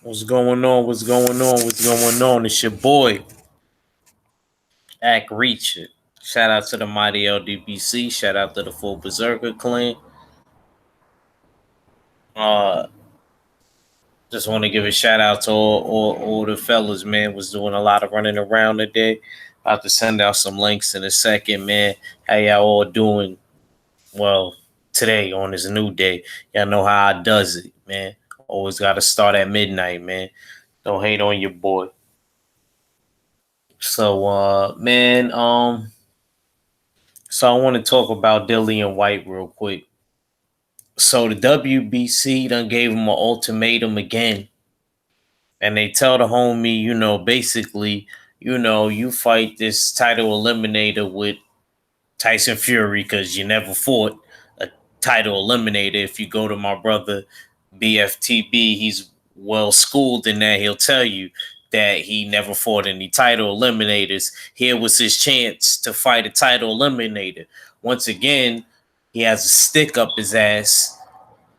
What's going on? What's going on? What's going on? It's your boy, Act Reach It. Shout out to the mighty LDBC. Shout out to the full Berserker clan. Uh, just want to give a shout out to all the fellas, man. Was doing a lot of running around today. About to send out some links in a second, man. How y'all all doing? Well, today on this new day, y'all know how I does it, man. Always got to start at midnight, man. Don't hate on your boy. So, so I want to talk about Dillian White real quick. So the WBC done gave him an ultimatum again, and they tell the homie, basically, you fight this title eliminator with Tyson Fury because you never fought a title eliminator. If you go to my brother BFTB, he's well schooled in that. He'll tell you that he never fought any title eliminators. Here was his chance to fight a title eliminator. Once again, he has a stick up his ass,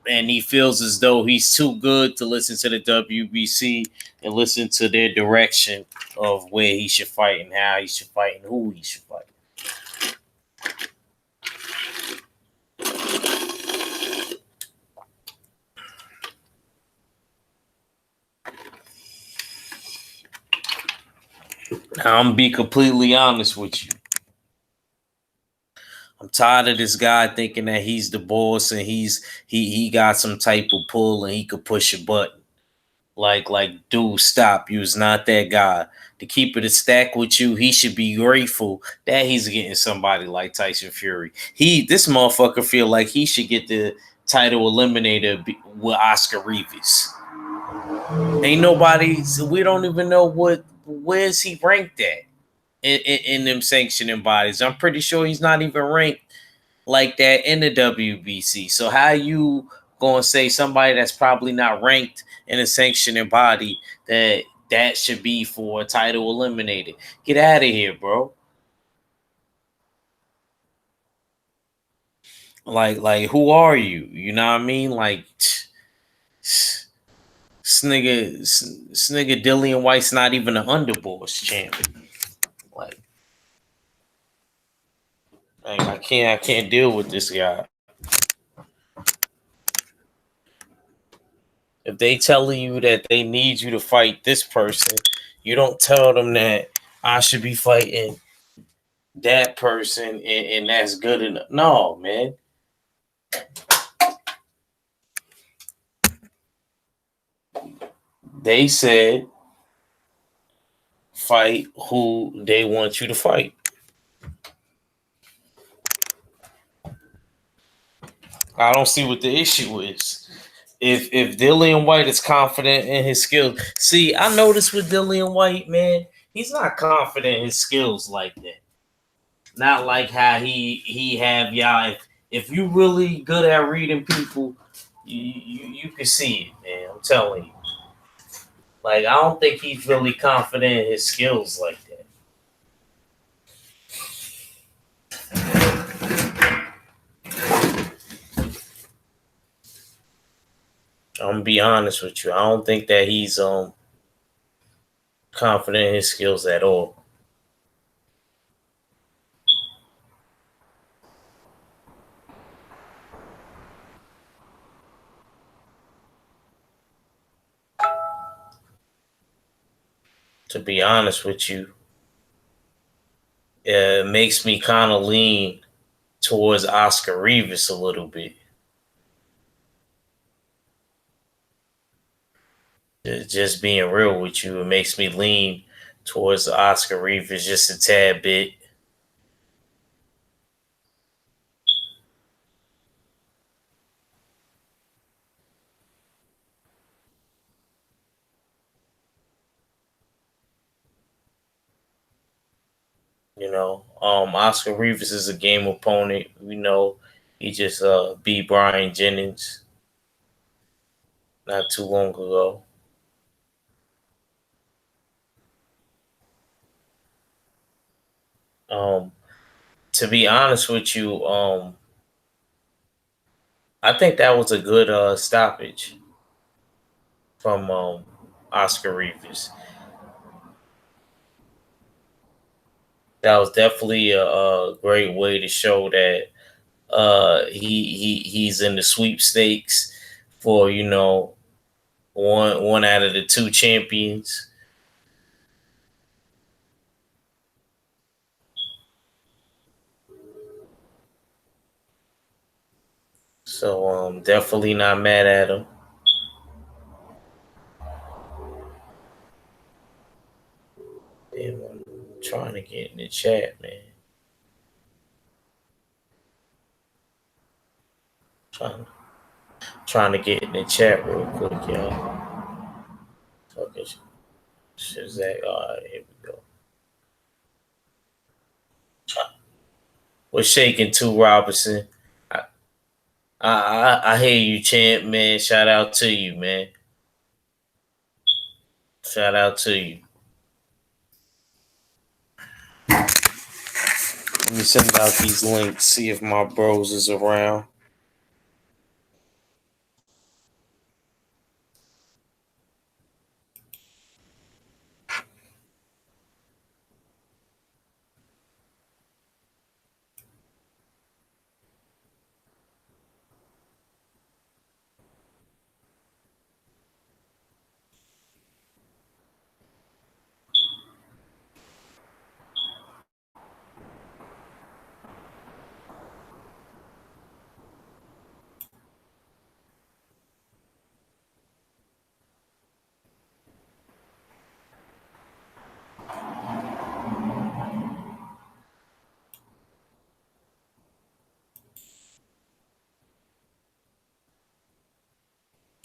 and he feels as though he's too good to listen to the WBC and listen to their direction of where he should fight and how he should fight and who he should fight. Now, I'm gonna be completely honest with you. I'm tired of this guy thinking that he's the boss and he got some type of pull and he could push a button. Like, dude, stop. You was not that guy. To keep it a stack with you, he should be grateful that he's getting somebody like Tyson Fury. This motherfucker feel like he should get the title eliminator with Oscar Rivas. Ain't nobody. We don't even know where's he ranked at in them sanctioning bodies. I'm pretty sure he's not even ranked like that in the WBC. So how you gonna say somebody that's probably not ranked in a sanctioning body that should be for a title eliminated? Get out of here, bro. Like who are you? You know what I mean? Like snigga Dillian White's not even an underboss champion. Like, I can't deal with this guy. If they telling you that they need you to fight this person, you don't tell them that I should be fighting that person and that's good enough. No, man. They said fight who they want you to fight. I don't see what the issue is. If Dillian White is confident in his skills, see, I noticed with Dillian White, man, he's not confident in his skills like that. Not like how he have y'all. If you really good at reading people, you can see it, man. I'm telling you. Like, I don't think he's really confident in his skills like that. I'm gonna be honest with you. I don't think that he's confident in his skills at all. To be honest with you, it makes me kind of lean towards Oscar Rivas a little bit. Just being real with you, it makes me lean towards Oscar Rivas just a tad bit. Oscar Rivas is a game opponent. We know he just beat Brian Jennings not too long ago. Um, to be honest with you, I think that was a good stoppage from Oscar Rivas. That was definitely a great way to show that he's in the sweepstakes for one out of the two champions. So definitely not mad at him. Damn, I'm trying to get in the chat, man. Trying trying to get in the chat real quick, y'all. Okay, Shazak. All right, here we go. What's shaking too, Robinson? I, I hear you chant, man. Shout out to you, man. Shout out to you. Let me send out these links. See if my bros is around.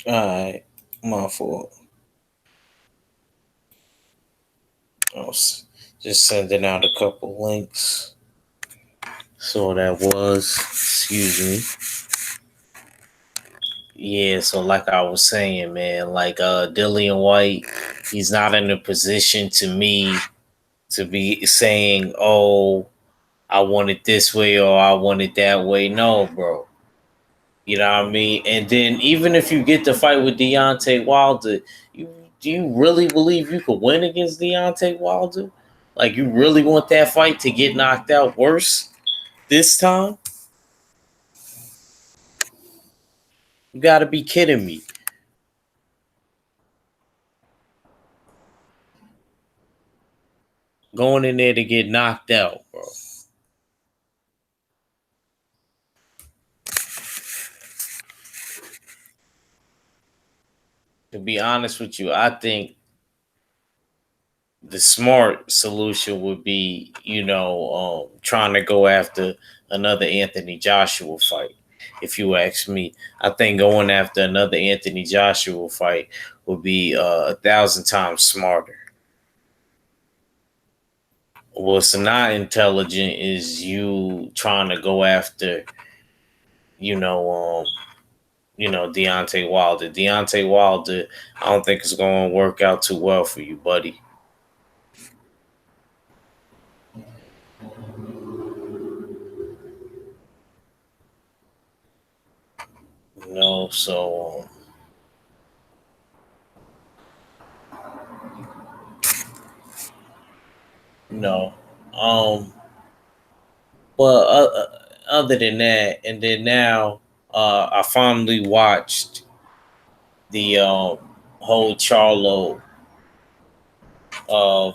All right, my fault. I was just sending out a couple links. So that was, excuse me. Yeah, so like I was saying, man, like Dillian White, he's not in a position to me to be saying, "Oh, I want it this way or I want it that way." No, bro. You know what I mean? And then even if you get the fight with Deontay Wilder, you do you really believe you could win against Deontay Wilder? Like you really want that fight to get knocked out worse this time? You gotta be kidding me. Going in there to get knocked out, bro. To be honest with you, I think the smart solution would be, trying to go after another Anthony Joshua fight. If you ask me, I think going after another Anthony Joshua fight would be 1,000 times smarter. What's not intelligent is you trying to go after, you know, um, Deontay Wilder. Deontay Wilder, I don't think it's going to work out too well for you, buddy. So no. Um, Well, other than that, and then now, I finally watched the whole Charlo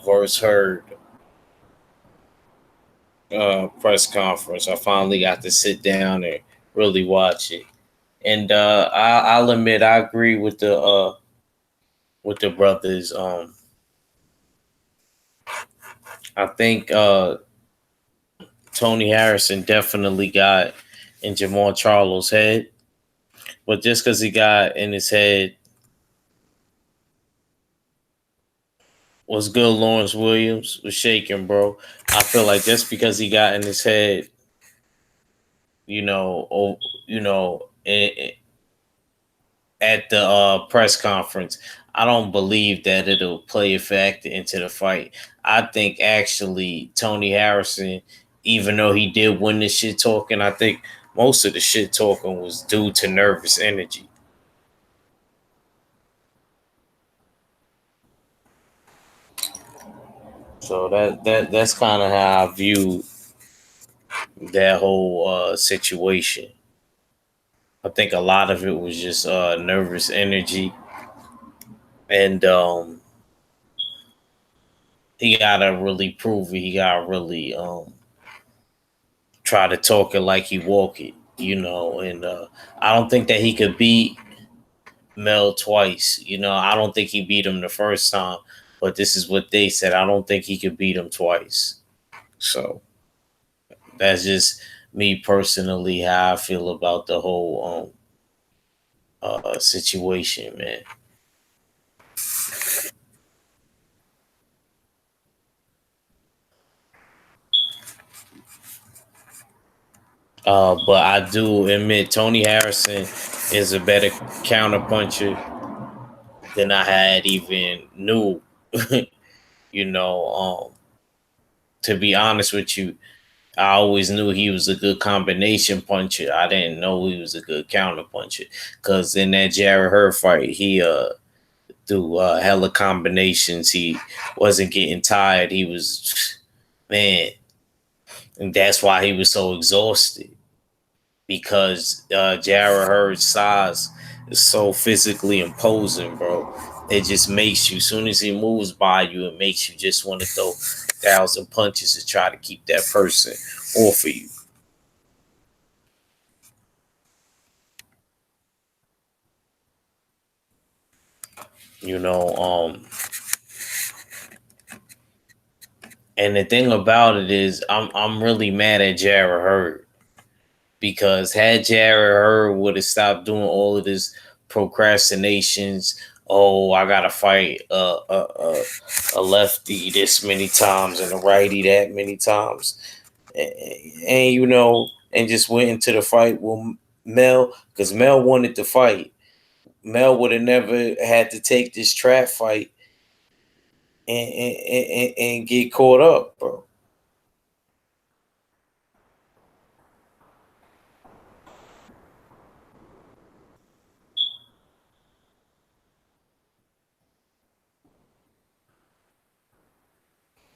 versus Heard press conference. I finally got to sit down and really watch it, and I'll admit I agree with the brothers. I think Tony Harrison definitely got in Jamal Charlo's head, but just because he got in his head, what's good, Lawrence Williams was shaking, bro. I feel like just because he got in his head, you know, oh, you know, at the press conference, I don't believe that it'll play a factor into the fight. I think actually Tony Harrison, even though he did win the shit talking, I think most of the shit talking was due to nervous energy. So that's kind of how I view that whole situation. I think a lot of it was just nervous energy, and he gotta really prove it. He gotta really try to talk it like he walk it, And I don't think that he could beat Mel twice. I don't think he beat him the first time, but this is what they said. I don't think he could beat him twice. So that's just me personally how I feel about the whole situation, man. But I do admit Tony Harrison is a better counterpuncher than I had even knew. you know, to be honest with you, I always knew he was a good combination puncher. I didn't know he was a good counter puncher because in that Jarrett Hurd fight, he threw hella combinations. He wasn't getting tired. He was man, and that's why he was so exhausted because Jarrett Hurd's size is so physically imposing, bro. It just makes you, as soon as he moves by you, it makes you just want to throw 1,000 punches to try to keep that person off of you. You know, and the thing about it is, I'm really mad at Jarrett Hurd because had Jarrett Hurd would have stopped doing all of this procrastinations. Oh, I gotta fight a lefty this many times and a righty that many times, and, and just went into the fight with Mel because Mel wanted to fight. Mel would have never had to take this trap fight and get caught up, bro.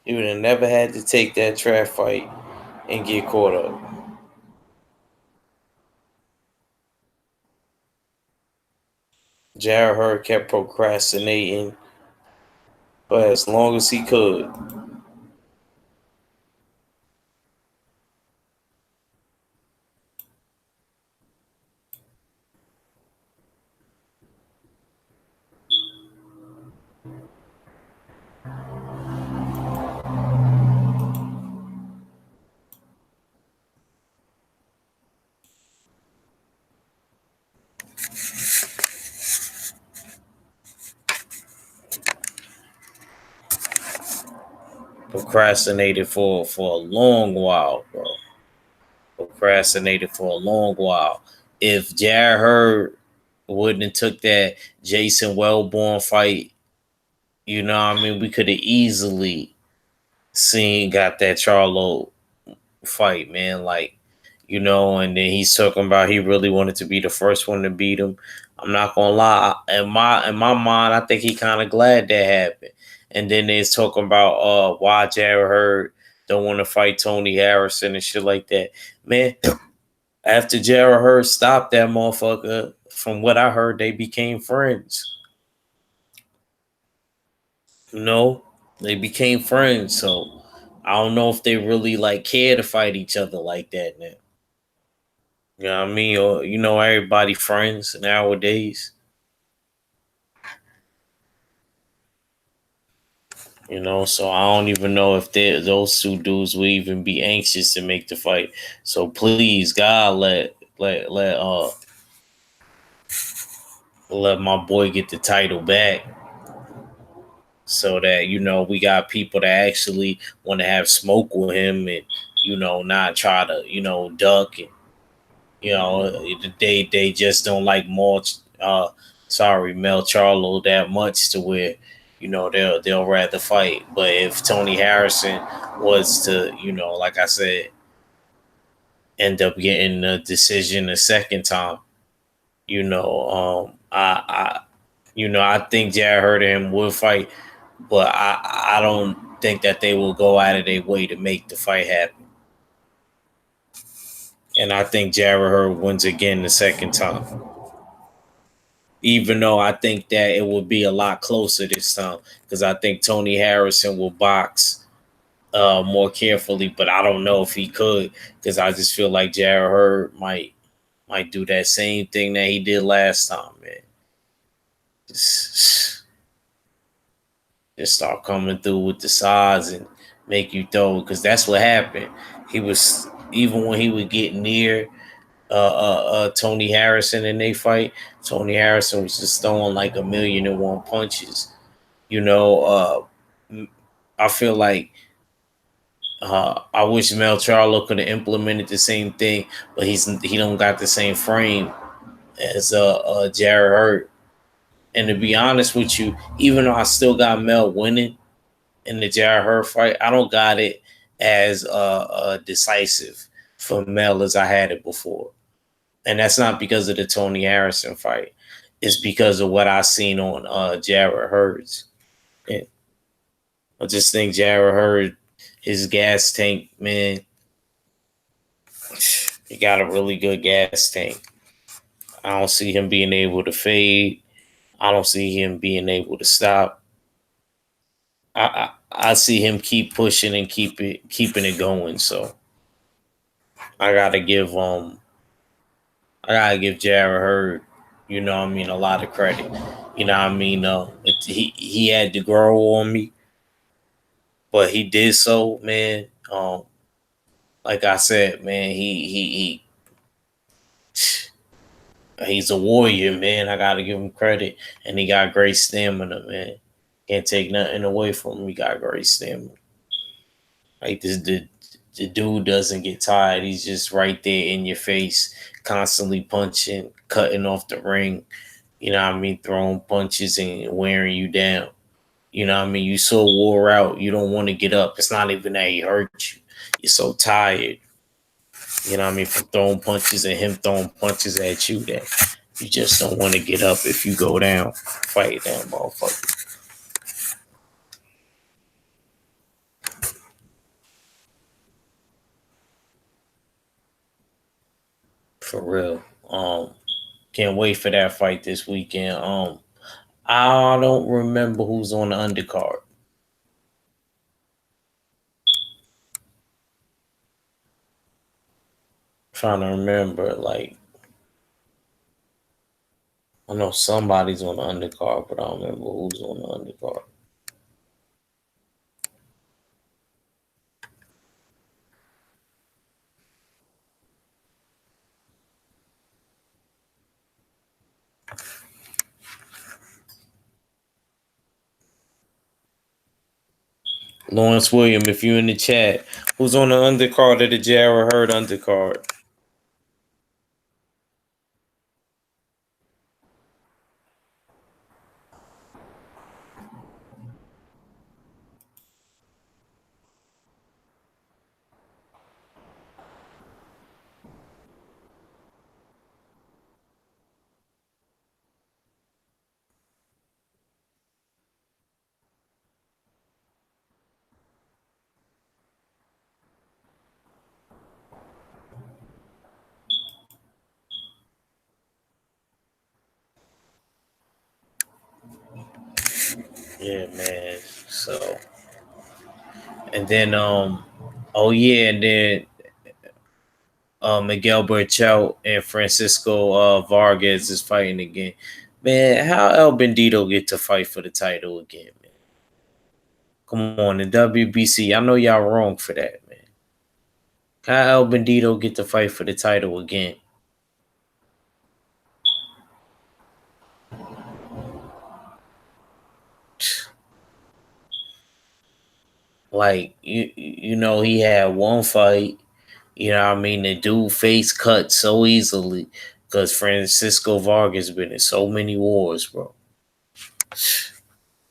He would have never had to take that trap fight and get caught up. Jarrett Hurd kept procrastinating for as long as he could. Procrastinated for a long while, bro. Procrastinated for a long while. If Jarrett Hurd wouldn't have took that Jason Wellborn fight, what I mean, we could have easily seen got that Charlo fight, man. And then he's talking about he really wanted to be the first one to beat him. I'm not gonna lie, in my mind, I think he kind of glad that happened. And then they're talking about why Jarrett Hurd don't want to fight Tony Harrison and shit like that. Man, after Jarrett Hurd stopped that motherfucker, from what I heard, they became friends. You know, they became friends. So I don't know if they really like care to fight each other like that now. You know what I mean? Or everybody friends nowadays. So I don't even know if those two dudes will even be anxious to make the fight. So please, God, let my boy get the title back, so that we got people that actually want to have smoke with him and not try to duck and they just don't like Mel Charlo that much to where they'll rather fight. But if Tony Harrison was to like I said end up getting a decision a second time, I think Jared Hurd and him would fight, but I don't think that they will go out of their way to make the fight happen. And I think Jarrett Hurd wins again the second time. Even though I think that it will be a lot closer this time, because I think Tony Harrison will box more carefully, but I don't know if he could, because I just feel like Jarrett Hurd might do that same thing that he did last time, man. Just, just start coming through with the sides and make you throw, because that's what happened. He was, even when he would get near Tony Harrison in they fight, Tony Harrison was just throwing like 1,000,001 punches. You know, I feel like I wish Mel Charlo could have implemented the same thing, but he don't got the same frame as Jarrett Hurd. And to be honest with you, even though I still got Mel winning in the Jarrett Hurd fight, I don't got it as decisive for Mel as I had it before. And that's not because of the Tony Harrison fight. It's because of what I seen on Jarrett Hurd's. And I just think Jarrett Hurd, his gas tank, man, he got a really good gas tank. I don't see him being able to fade. I don't see him being able to stop. I see him keep pushing and keeping it going. So I gotta give Jarrett Hurd, you know what I mean, a lot of credit. You know what I mean? He had to grow on me, but he did so, man. Like I said, man, he's a warrior, man. I gotta give him credit, and he got great stamina, man. Can't take nothing away from him. He got great stamina. Like the dude doesn't get tired. He's just right there in your face, constantly punching, cutting off the ring. You know what I mean? Throwing punches and wearing you down. You know what I mean? You so wore out, you don't want to get up. It's not even that he hurt you. You're so tired. You know what I mean? From throwing punches and him throwing punches at you that you just don't want to get up if you go down. Fight that motherfucker. For real. Can't wait for that fight this weekend. I don't remember who's on the undercard. Trying to remember, like, I know somebody's on the undercard, but I don't remember who's on the undercard. Lawrence William, if you're in the chat, who's on the undercard of the Jarrett Hurd undercard? Yeah, man. So, and then oh yeah, and then Miguel Berchelt and Francisco Vargas is fighting again. Man, how El Bandito get to fight for the title again, man? Come on, the WBC. I know y'all wrong for that, man. How El Bandito get to fight for the title again? Like you know, he had one fight. You know what I mean? The dude face cut so easily because Francisco Vargas been in so many wars, bro.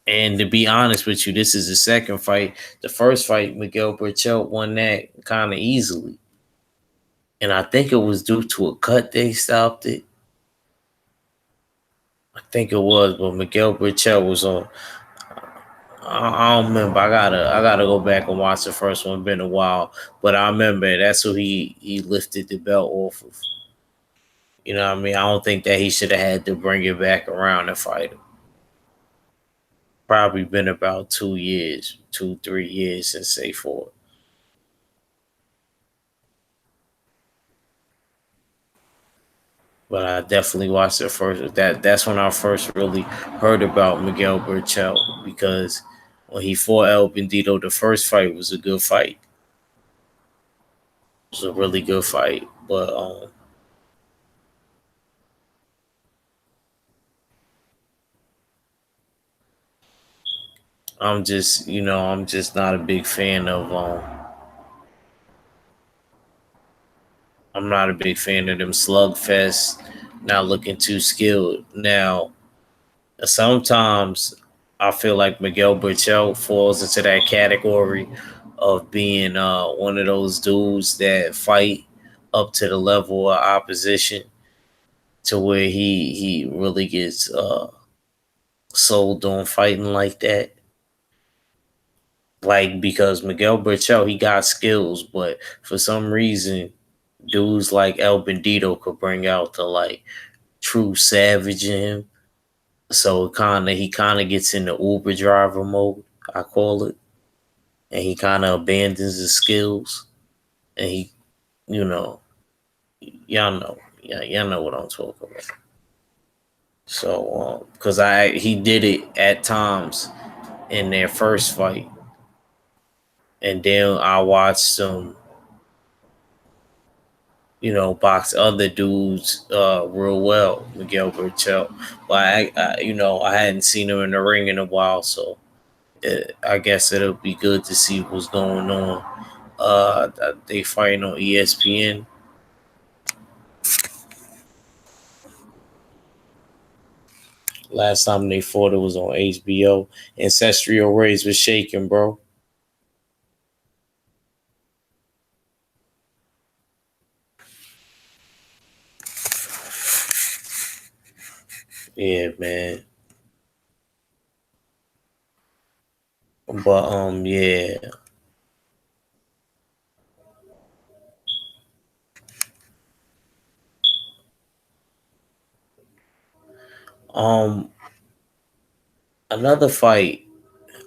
And to be honest with you, this is the second fight. The first fight, Miguel Berchelt won that kind of easily. And I think it was due to a cut they stopped it. I think it was, but Miguel Berchelt was on. I don't remember. I gotta go back and watch the first one. Been a while, but I remember that's who he lifted the belt off of. You know what I mean? I don't think that he should have had to bring it back around and fight him. Probably been about 2 years, 2 3 years since they fought. But I definitely watched it first. That's when I first really heard about Miguel Burchell because when he fought El Bandito, the first fight was a good fight. It was a really good fight. But I'm just not a big fan of I'm not a big fan of them slugfest, not looking too skilled. Now, sometimes I feel like Miguel Burchell falls into that category of being one of those dudes that fight up to the level of opposition to where he really gets sold on fighting like that. Like because Miguel Burchell, he got skills, but for some reason, dudes like El Bandito could bring out the like true savage in him. So he kind of gets in the Uber driver mode, I call it, and he kind of abandons his skills, and he, you know, y'all know what I'm talking about. So, because he did it at times in their first fight, and then I watched him, box other dudes real well, Miguel Burchell. But I hadn't seen him in the ring in a while, so I guess it'll be good to see what's going on. They fighting on ESPN. Last time they fought, it was on HBO. Ancestral Rays was shaking, bro. Yeah, man. But yeah. Um, Another fight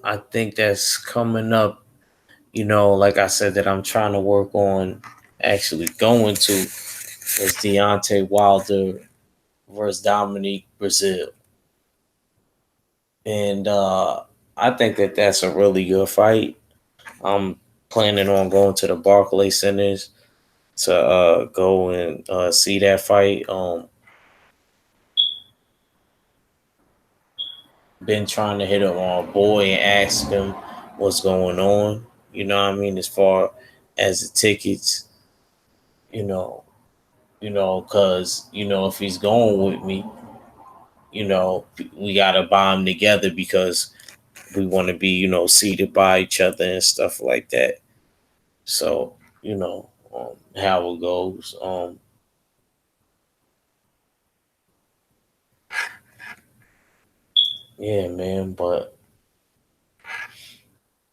I think that's coming up. Like I said, that I'm trying to work on actually going to is Deontay Wilder versus Dominique Brazil, and I think that that's a really good fight. I'm planning on going to the Barclay Centers to go and see that fight. Been trying to hit up my boy and ask him what's going on. You know what I mean? As far as the tickets, you know, because if he's going with me, we gotta buy him together because we want to be, seated by each other and stuff like that. So, how it goes. Yeah, man. But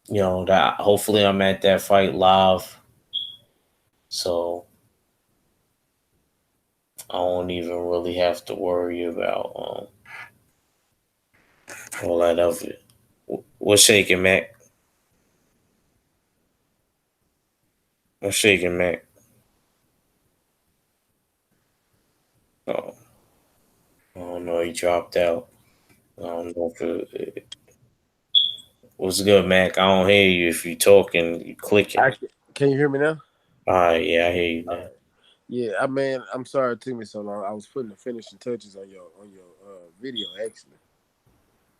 that hopefully I'm at that fight live, so I don't even really have to worry about all that of it. What's shaking, Mac? What's shaking, Mac? Oh, I don't know. He dropped out. I don't know if what's good, Mac. I don't hear you if you talking. You clicking. Can you hear me now? All right, yeah, I hear you All now. right. Yeah, I mean, I'm sorry it took me so long. I was putting the finishing touches on your video actually.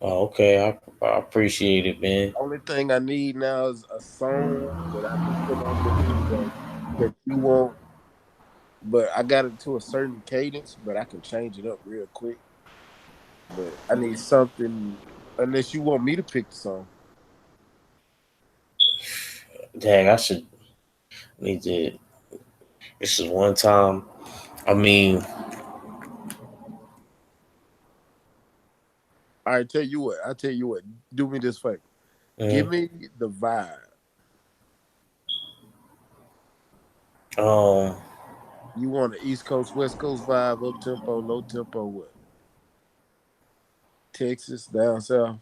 Oh, okay, I appreciate it, man. Only thing I need now is a song that I can put on the video that you want, but I got it to a certain cadence, but I can change it up real quick. But I need something unless you want me to pick the song. Dang, I should need to. This is one time. I mean, I tell you what, do me this favor. Give Mm. me the vibe. Um, You want an East Coast, West Coast vibe, up tempo, low tempo, what? Texas, down south?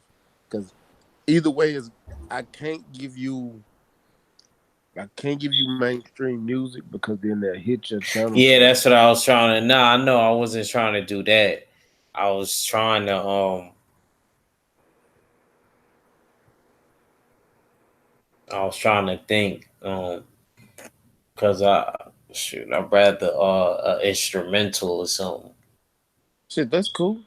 Because either way is I can't give you I can't give you mainstream music because then they'll hit your channel yeah, for that's what I was trying to. Nah, I know I wasn't trying to do that. I was trying to I was trying to think because I'd rather instrumental or something. shit. That's cool.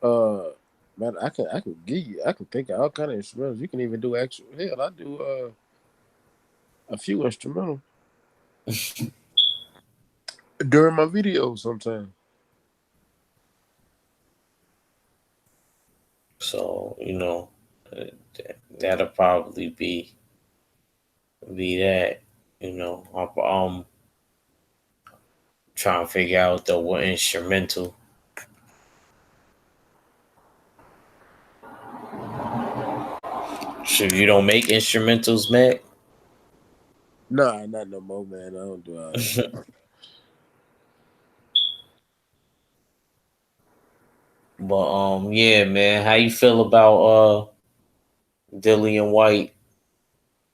Man, I can give you I can think of all kind of instrumentals. You can even do actual hell. I do a few instrumental during my videos sometimes. So uh, that'll probably be that. I'm trying to figure out the what instrumental. Sure, you don't make instrumentals, Mac. Nah, not no more, man. I don't do all that. But yeah, man, how you feel about Dillian White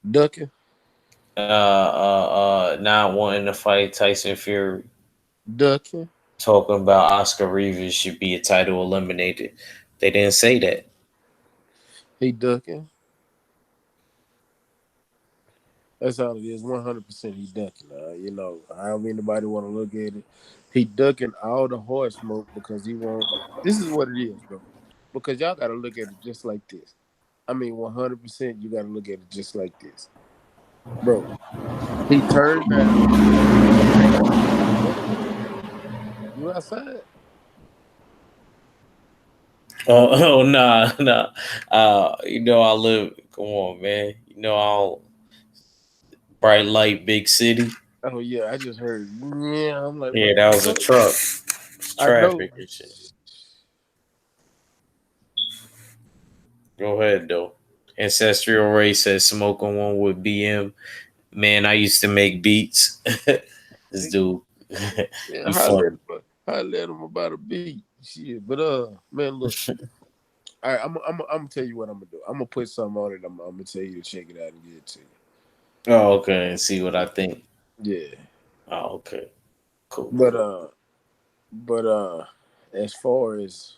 Ducking, not wanting to fight Tyson Fury, ducking. talking about Oscar Rivas should be a title eliminated. They didn't say that. He ducking. That's all it is. 100% he ducking. I don't mean nobody want to look at it. He ducking all the horse smoke because he won't. This is what it is, bro. Because y'all got to look at it just like this. I mean, 100% you got to look at it just like this, bro. He turned down. What? You outside? Oh, oh nah, nah. I live. Come on, man. I don't bright light, big city. Oh yeah, I just heard. Yeah, I'm like, Yeah, what that the was a fuck? truck. It's I know. traffic and shit. Go ahead though. Ancestral Ray says smoking one with BM. Man, I used to make beats. This dude, Yeah, he funny. holler at him about a beat. Shit, but man, look. All right, I'm gonna tell you what I'm gonna do. I'm gonna put something on it. I'm gonna tell you to check it out and get it to Oh, okay. And see what I think. you. Yeah, Oh, okay. Cool, but cool. as far as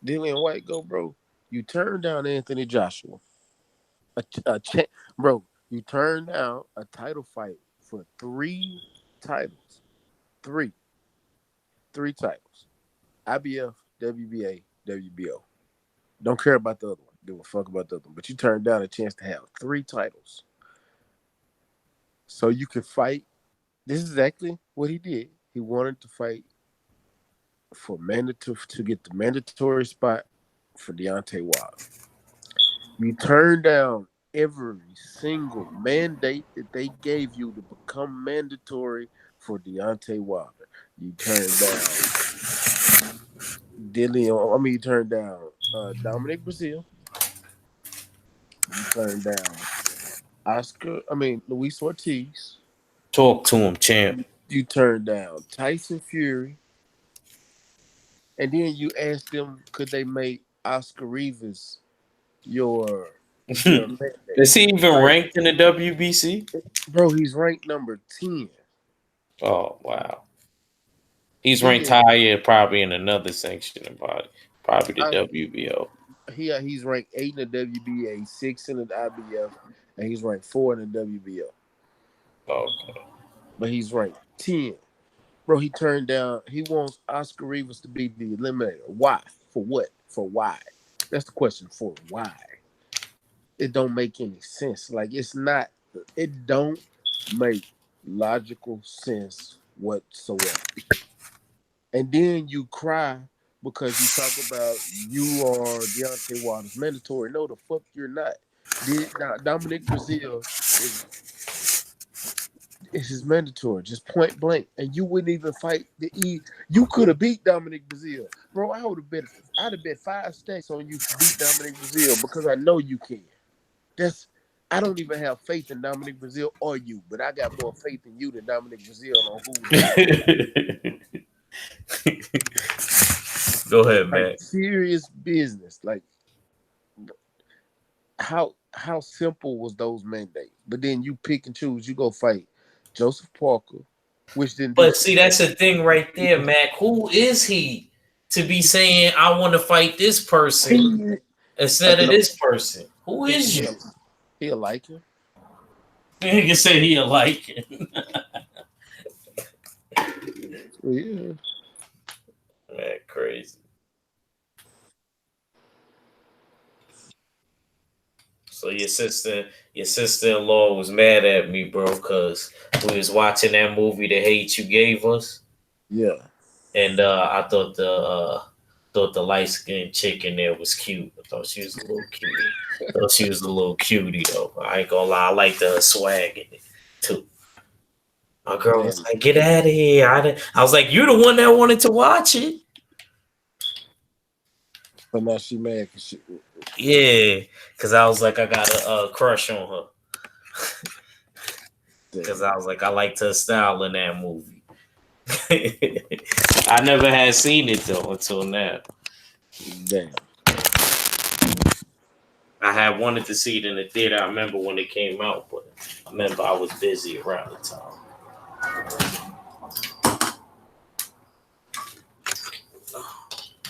Dillian White go, bro, you turn down Anthony Joshua, a bro. You turn down a title fight for titles, three, three titles. IBF, WBA, WBO. Don't care about the other one. Give a fuck about the other one. But you turned down a chance to have three titles. So you could fight. This is exactly what he did. He wanted to fight for mandatory to get the mandatory spot for Deontay Wilder. You turned down every single mandate that they gave you to become mandatory for Deontay Wilder. You turned down Dillian. I mean, you turned down Dominic Brazil. You turned down Oscar. I mean, Luis Ortiz. Talk to him, champ. You turned down Tyson Fury, and then you asked them could they make Oscar Rivas your mandate. Is he even Like, ranked in the WBC? bro, he's ranked number 10. Oh wow. He's ranked Then higher probably in another section about probably the I, WBO. he's ranked 8 in the WBA, 6 in the IBF, and he's ranked 4 in the WBO. Okay. But he's ranked 10. Bro, he turned down. He wants Oscar Rivas to be the eliminator. Why? For what? For why? That's the question. For why? It don't make any sense. Like it's not. It don't make logical sense whatsoever. And then you cry because you talk about you are Deontay Wilder's mandatory. No, the fuck you're not. Dominic Brazil is It's just mandatory, just point blank, and you wouldn't even fight the E. You could have beat Dominic Brazil, bro. I'd have bet 5 stacks on you to beat Dominic Brazil because I know you can. That's I don't even have faith in Dominic Brazil or you, but I got more faith in you than Dominic Brazil on who would beat you. Go ahead, Like man. serious business. Like how simple was those mandates? But then you pick and choose. You go fight Joseph Parker, which didn't do But shit. see, that's the thing right there, Mac. Who is he to be saying I want to fight this person He instead like of an this person? Who he, is you? he'll, he'll like him. Nigga said he'll like it. Yeah. Man, crazy. So your sister-in-law was mad at me, bro, because we was watching that movie, The Hate You Gave Us, Yeah. and I thought the light skinned chick in there was cute. I thought she was a little cute. Thought she was a little cutie though. I ain't gonna lie, I liked her swag in it too. My girl was Man. like, "Get out of here!" I was like, "You the one that wanted to watch it." But now she mad because she Yeah, because I was like, I got a crush on her. Because damn. I was like, I liked her style in that movie. I never had seen it though until now. Damn. I had wanted to see it in the theater. I remember when it came out, but I remember I was busy around the time.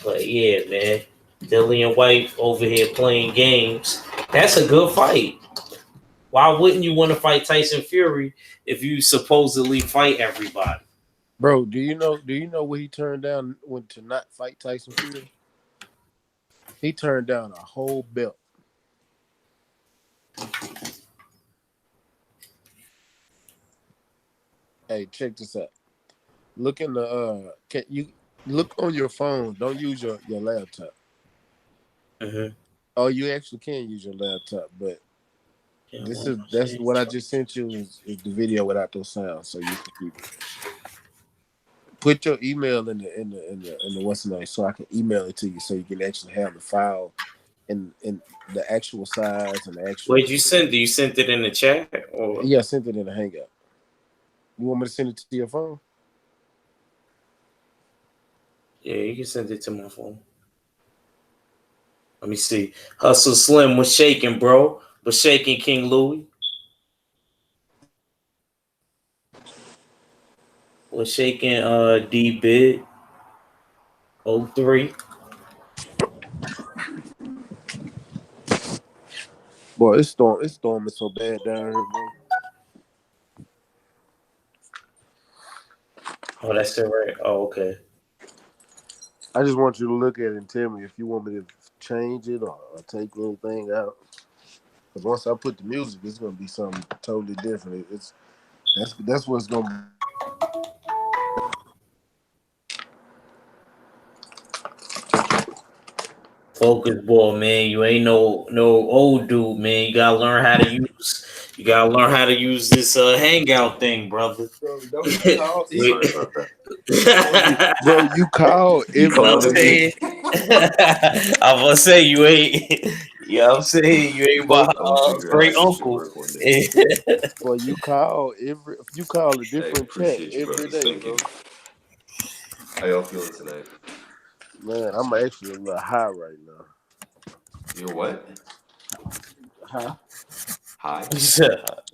But yeah, man, Dillian White over here playing games. That's a good fight. Why wouldn't you want to fight Tyson Fury if you supposedly fight everybody? Bro, do you know what he turned down when to not fight Tyson Fury? He turned down a whole belt. Hey, check this out. Look in the can you look on your phone. Don't use your laptop. Mm-hmm. Oh, you actually can use your laptop, but Yeah, this well, is that's what I just sent you is the video without those sounds, so you can put your email in the what's the name, so I can email it to you, so you can actually have the file and the actual size and the actual. where'd you send it? You sent it in the chat, or Yeah, I sent it in a Hangout. You want me to send it to your phone? yeah, you can send it to my phone. Let me see. Hustle Slim was shaking, bro. Was shaking King Louis. Was shaking D Bid 03. Boy, it's storming so bad down here, bro. Oh, that's it, right? Oh, okay. I just want you to look at it and tell me if you want me to change it or take anything out. Because once I put the music, it's gonna be something totally different. That's what's gonna. Focus ball, man. You ain't no old dude, man. You gotta learn how to use this hangout thing, brother. Bro, don't you you call know every bro? You call every what I'm day. saying? I'm gonna say you ain't you know what I'm saying? You ain't my great uncle. Boy, you call a different chat every day, bro. Man, I'm actually a little high right now. Huh?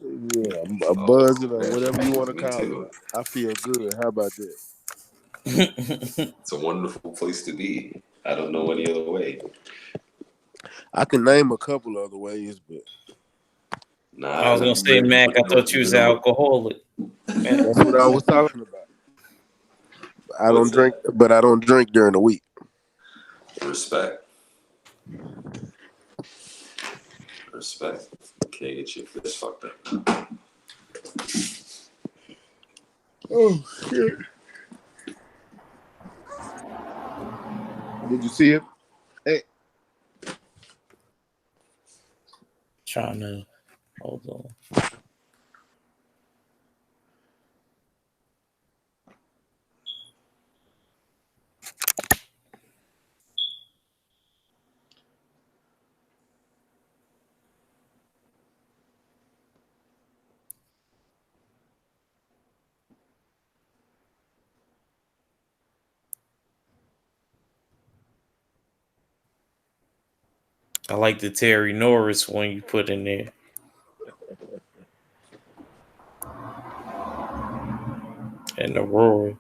Yeah, I'm buzzing or whatever you want to call it. I feel good. How about that? I can name a couple other ways, but I was gonna say, Mac, I thought you was an alcoholic. that's what I was talking about. I don't drink, but I don't drink during the week. Oh shit! Did you see it? Hey, Trying to hold on. I like the Terry Norris one you put in there. And the Roy.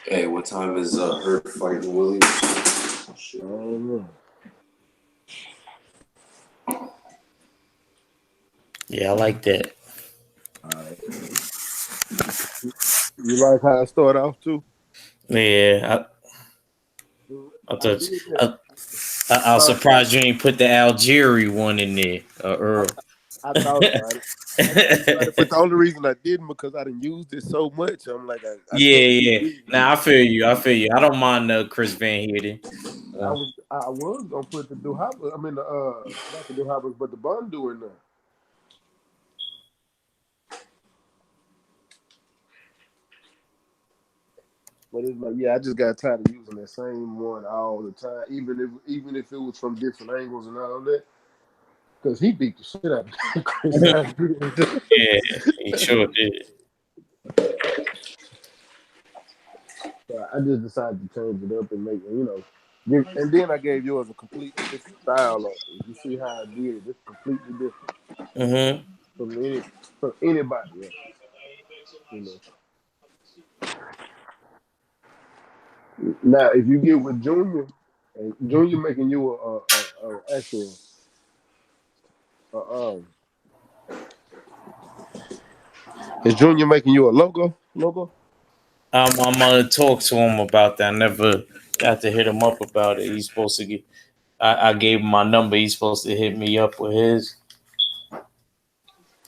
Hey, what time is Hurt fighting Willie? I don't know. Yeah, I like that. All right. You like how I start off too? Yeah, I I thought did that. I was Huh? surprised you ain't put the Algeria one in there, I, Earl. I thought about it. I thought about it, but the only reason I didn't because I didn't use it so much. I'm like, I Yeah, can't keep yeah. using Now it. I feel you. I feel you. I don't mind Chris Van Heerden. I was gonna put the Duhabas. I mean the not the Duhabas, but the Bondu in there. But it's like, yeah, I just got tired of using that same one all the time, even if it was from different angles and all that. Because he beat the shit out of Chris Van Yeah, he sure did. So I just decided to change it up and make it, and then I gave yours a completely different style of it. You see how I did it? It's completely different Mm-hmm. from anybody else. You know. Now, if you get with Junior, and Junior making you a actual, um, is Junior making you a logo? Logo? I'm gonna talk to him about that. I never got to hit him up about it. He's supposed to get. I gave him my number. He's supposed to hit me up with his.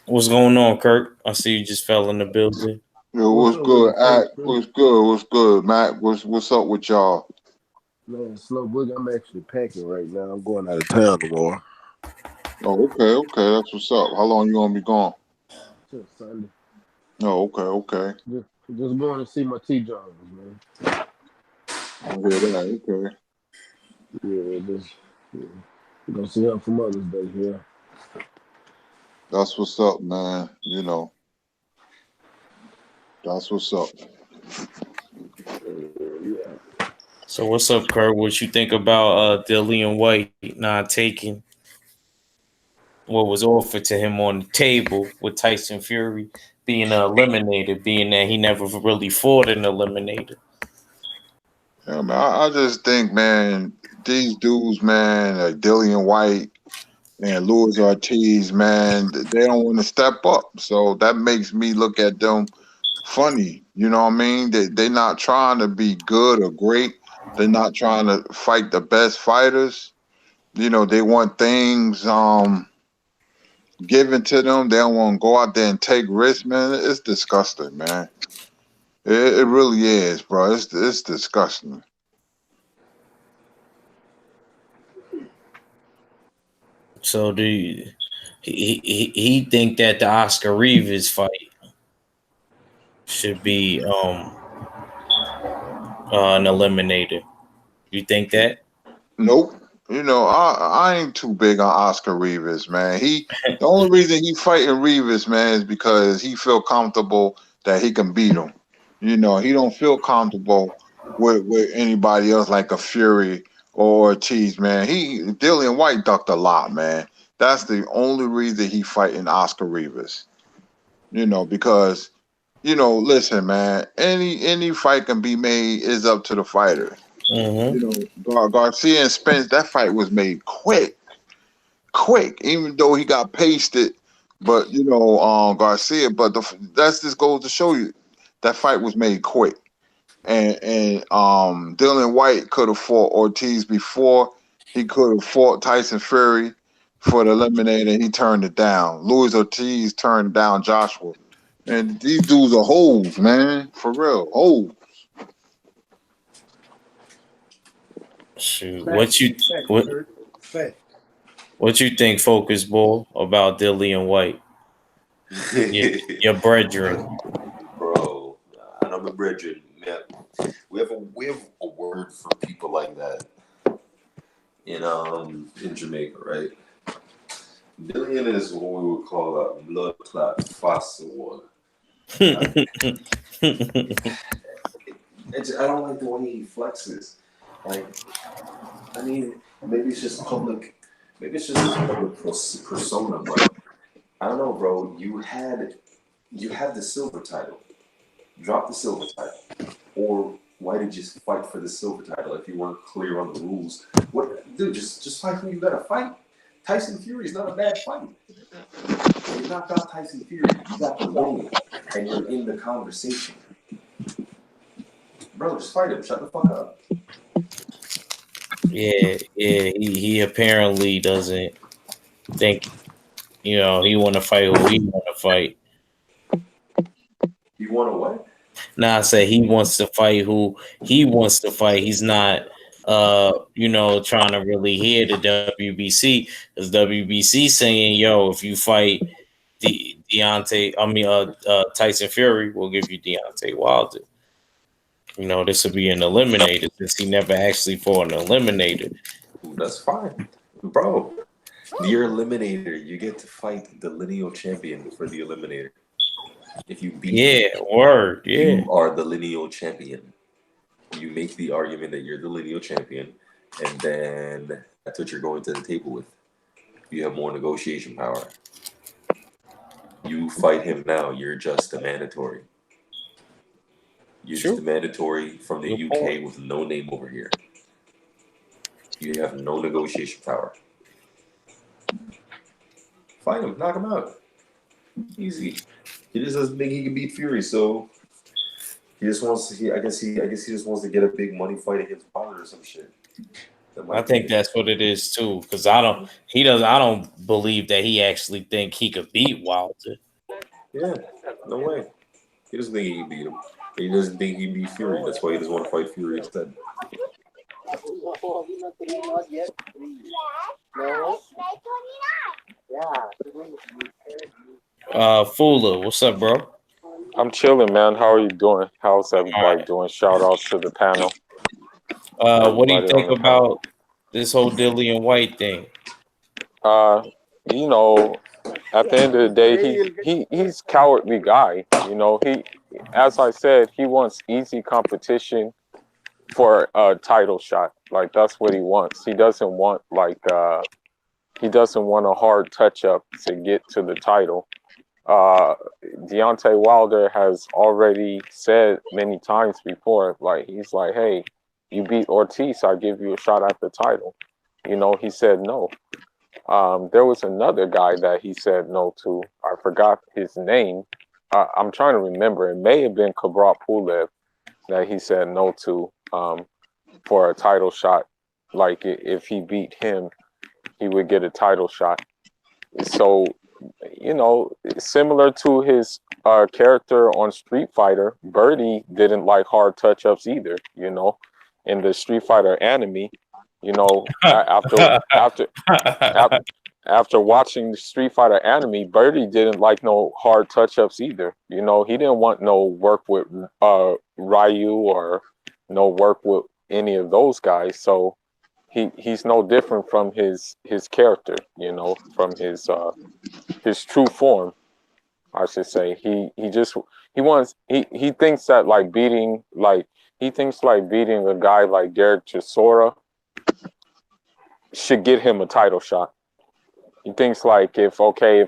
What's going on, Kirk? I see you just fell in the building. Yo, What's what's up with good, it, Act? Chris? What's good? What's good, Matt? What's up with y'all? Man, slow book. I'm actually packing right now. I'm going out of town tomorrow. Oh, okay, that's what's up. How long you gonna be gone? Till Sunday. Oh, okay. Just going to see my T Jones, man. I hear that. Okay, Yeah, just yeah. Gonna see her for Mother's Day here. that's what's up, man. That's what's up. Yeah. So what's up, Kirk? What you think about Dillian White not taking what was offered to him on the table with Tyson Fury being eliminated, being that he never really fought an eliminator? Yeah, man. I just think, man, these dudes, man, like Dillian White and Luis Ortiz, man, they don't want to step up. So that makes me look at them funny. You know what I mean? They're not trying to be good or great. They're not trying to fight the best fighters. They want things given to them. They don't want to go out there and take risks, man. It's disgusting, man. It really is, bro. It's disgusting. So do you, he think that the Oscar Rivas fight should be an eliminator? You think that? Nope. I ain't too big on Oscar Rivas, man. The only reason he fighting Rivas, man, is because he feel comfortable that he can beat him. He don't feel comfortable with anybody else like a Fury or Ortiz, man. Dillian White ducked a lot, man. That's the only reason he fighting Oscar Rivas. Because listen, man, any fight can be made is up to the fighter. Mm-hmm. Garcia and Spence, that fight was made quick, even though he got pasted. But Garcia, but that's just goes to show you that fight was made quick. And Dylan White could have fought Ortiz before. He could have fought Tyson Fury for the eliminator. He turned it down. Luis Ortiz turned down Joshua. And these dudes are hoes, man. For real, hoes. Shoot, Facts, facts, Kurt. Facts. what you think, Focus Ball, about Dillian White, your, your brethren? Bro, I know my brethren, man. We have a word for people like that in Jamaica, right? Billion is what we would call a blood clot fossil one. I don't like the way he flexes. Like, I mean, maybe it's just public. Maybe it's just his public persona, but I don't know, bro. You had the silver title. Drop the silver title, or why did you fight for the silver title if you weren't clear on the rules? What, dude? Just fight who you gotta fight. Tyson Fury is not a bad fight. You knocked out Tyson Fury. You got the win, and you're in the conversation, bro. Just fight him. Shut the fuck up. Yeah, yeah. He apparently doesn't think he want to fight who he want to fight. You want to what? Nah, I said he wants to fight who he wants to fight. He's not, trying to really hear the WBC because WBC saying, "Yo, if you fight Tyson Fury, we'll give you Deontay Wilder." This will be an eliminator since he never actually fought an eliminator. That's fine, bro. Your eliminator, you get to fight the lineal champion for the eliminator. If you beat him, Word, yeah. you are the lineal champion. You make the argument that you're the lineal champion, and then that's what you're going to the table with. You have more negotiation power. You fight him now, you're just a mandatory. You're just a mandatory from the UK with no name over here. You have no negotiation power. Fight him, knock him out. Easy. He just doesn't think he can beat Fury, so he just wants to. I guess he just wants to get a big money fight against Wilder or some shit. I think that's what it is too, because I don't believe that he actually think he could beat Wilder. Yeah, no way. He doesn't think he can beat him. He doesn't think he can beat Fury. That's why he doesn't want to fight Fury instead. Fuller, what's up, bro? I'm chilling, man. How are you doing? How's everybody doing? Shout outs to the panel. What do you think about this whole Dillian White thing? At the end of the day, he's cowardly guy. He, as I said, he wants easy competition for a title shot. Like, that's what he wants. He doesn't want a hard touch up to get to the title. Deontay Wilder has already said many times before, he's like, hey, you beat Ortiz, I'll give you a shot at the title. He said no. There was another guy that he said no to. I forgot his name. I'm trying to remember. It may have been Kabrat Pulev that he said no to for a title shot. Like, if he beat him, he would get a title shot. So, similar to his character on Street Fighter, Birdie didn't like hard touch-ups either, in the Street Fighter anime. After watching the Street Fighter anime, Birdie didn't like no hard touch-ups either. He didn't want no work with Ryu or no work with any of those guys. So he's no different from his character, from his true form, I should say. He thinks that beating a guy like Derek Chisora should get him a title shot. He thinks if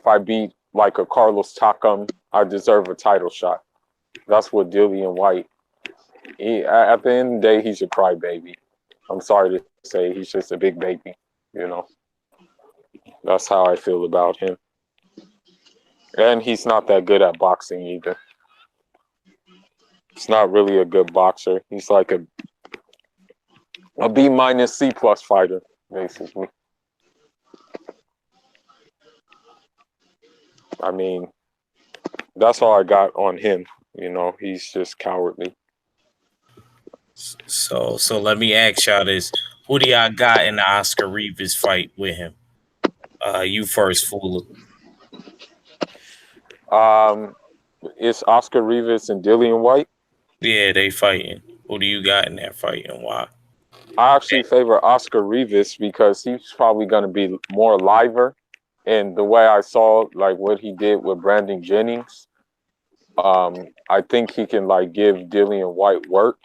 I beat like a Carlos Takam, I deserve a title shot. That's what Dillian White. At the end of the day, he's a crybaby. I'm sorry to say, he's just a big baby. That's how I feel about him. And he's not that good at boxing either. He's not really a good boxer. He's like a B- C+ fighter, basically. I mean, that's all I got on him. He's just cowardly. So let me ask y'all this: who do y'all got in the Oscar Rivas fight with him? You first, Fuller. It's Oscar Rivas and Dillian White. Yeah, they fighting. Who do you got in that fight and why? I actually favor Oscar Rivas because he's probably going to be more liver. And the way I saw what he did with Brandon Jennings, I think he can give Dillian White work.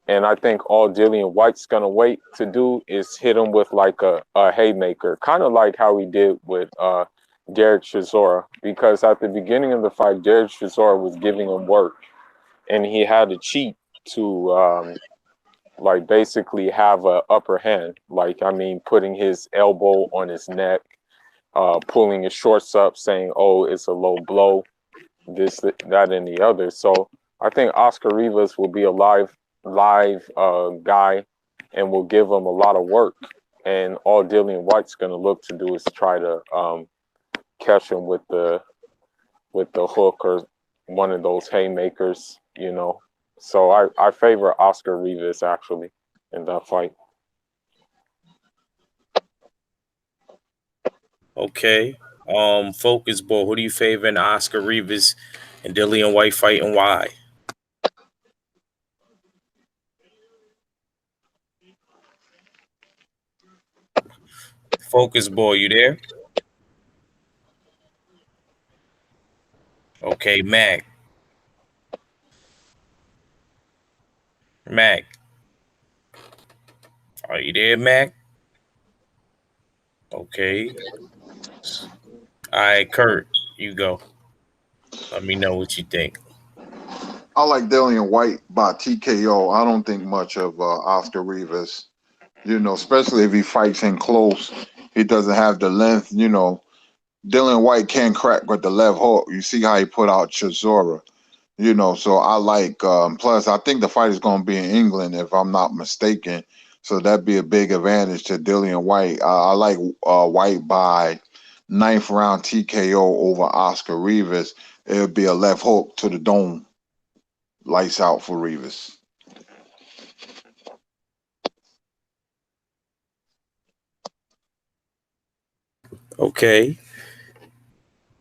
And I think all Dillian White's gonna wait to do is hit him with like a haymaker, kind of like how he did with Derek Chisora. Because at the beginning of the fight, Derek Chisora was giving him work, and he had to cheat to like basically have a upper hand. Like I mean, putting his elbow on his neck, pulling his shorts up, saying, "Oh, it's a low blow." This, that, and the other. So I think Oscar Rivas will be a live guy, and will give him a lot of work. And all Dillian White's going to look to do is try to catch him with the hook or one of those haymakers, you know. So I favor Oscar Rivas actually in that fight. Okay. Focus ball. Who do you favor in Oscar Rivas and Dillian White fight, and why? Focus ball, you there? Okay, Mac. Mac. Are you there, Mac? Okay. All right, Kurt, you go. Let me know what you think. I like Dillian White by TKO. I don't think much of Oscar Rivas. You know, especially if he fights in close, he doesn't have the length. You know, Dillian White can crack with the left hook. You see how he put out Chisora. You know, so I like. Plus, I think the fight is going to be in England, if I'm not mistaken. So that'd be a big advantage to Dillian White. I like White by ninth round TKO over Oscar Rivas. It would be a left hook to the dome. Lights out for Rivas. Okay.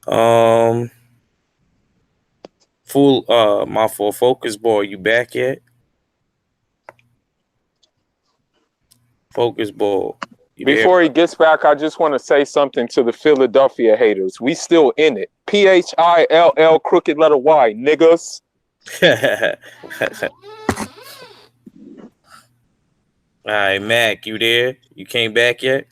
Um, full. My full focus ball. You back yet? Focus ball. You there? Before he gets back, I just want to say something to the Philadelphia haters. We still in it. PHILL crooked letter Y, niggas. All right, Mac, you there? You came back yet?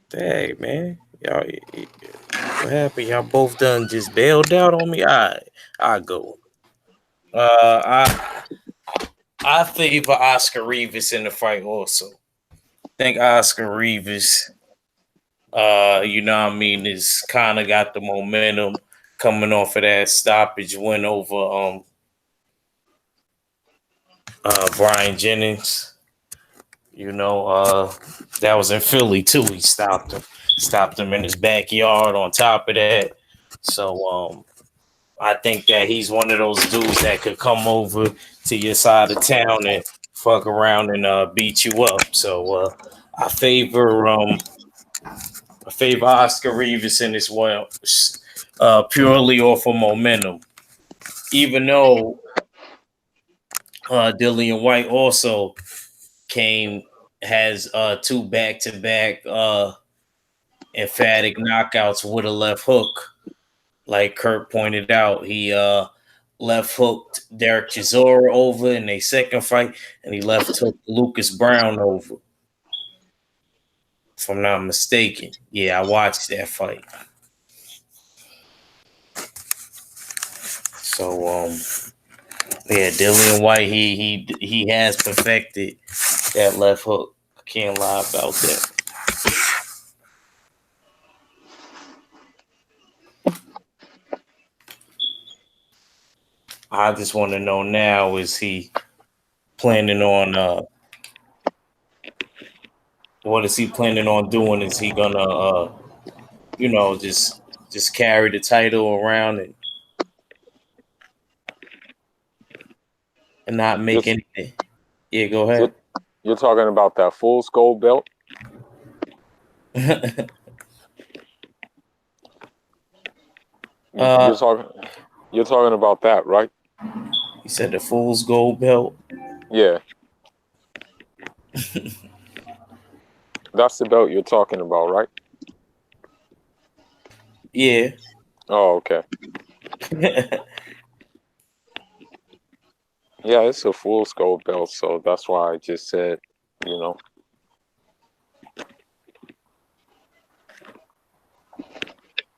Dang, man. What happened? Y'all both done just bailed out on me? All right, I'll go. I favor Oscar Rivas in the fight also. I think Oscar Rivas, you know what I mean, is kind of got the momentum coming off of that stoppage win over Brian Jennings. You know, that was in Philly too. He stopped him in his backyard on top of that. So I think that he's one of those dudes that could come over to your side of town and fuck around and beat you up. So I favor Oscar Rivas in this one, purely off of momentum. Even though Dillian White also has two back to back emphatic knockouts with a left hook. Like Kurt pointed out, he left hooked Derek Chisora over in a second fight, and he left hooked Lucas Brown over. If I'm not mistaken. Yeah, I watched that fight. So yeah, Dillian White, he has perfected that left hook. I can't lie about that. I just want to know now, is he planning on what is he planning on doing? Is he gonna just carry the title around and not make You're, anything? Yeah, go you're, ahead. you're talking about that fool's gold belt? uh You're talking about that, right? he said the fool's gold belt. Yeah, that's the belt you're talking about, right? Yeah. Oh, okay. Yeah, it's a full scope belt, so that's why I just said, you know.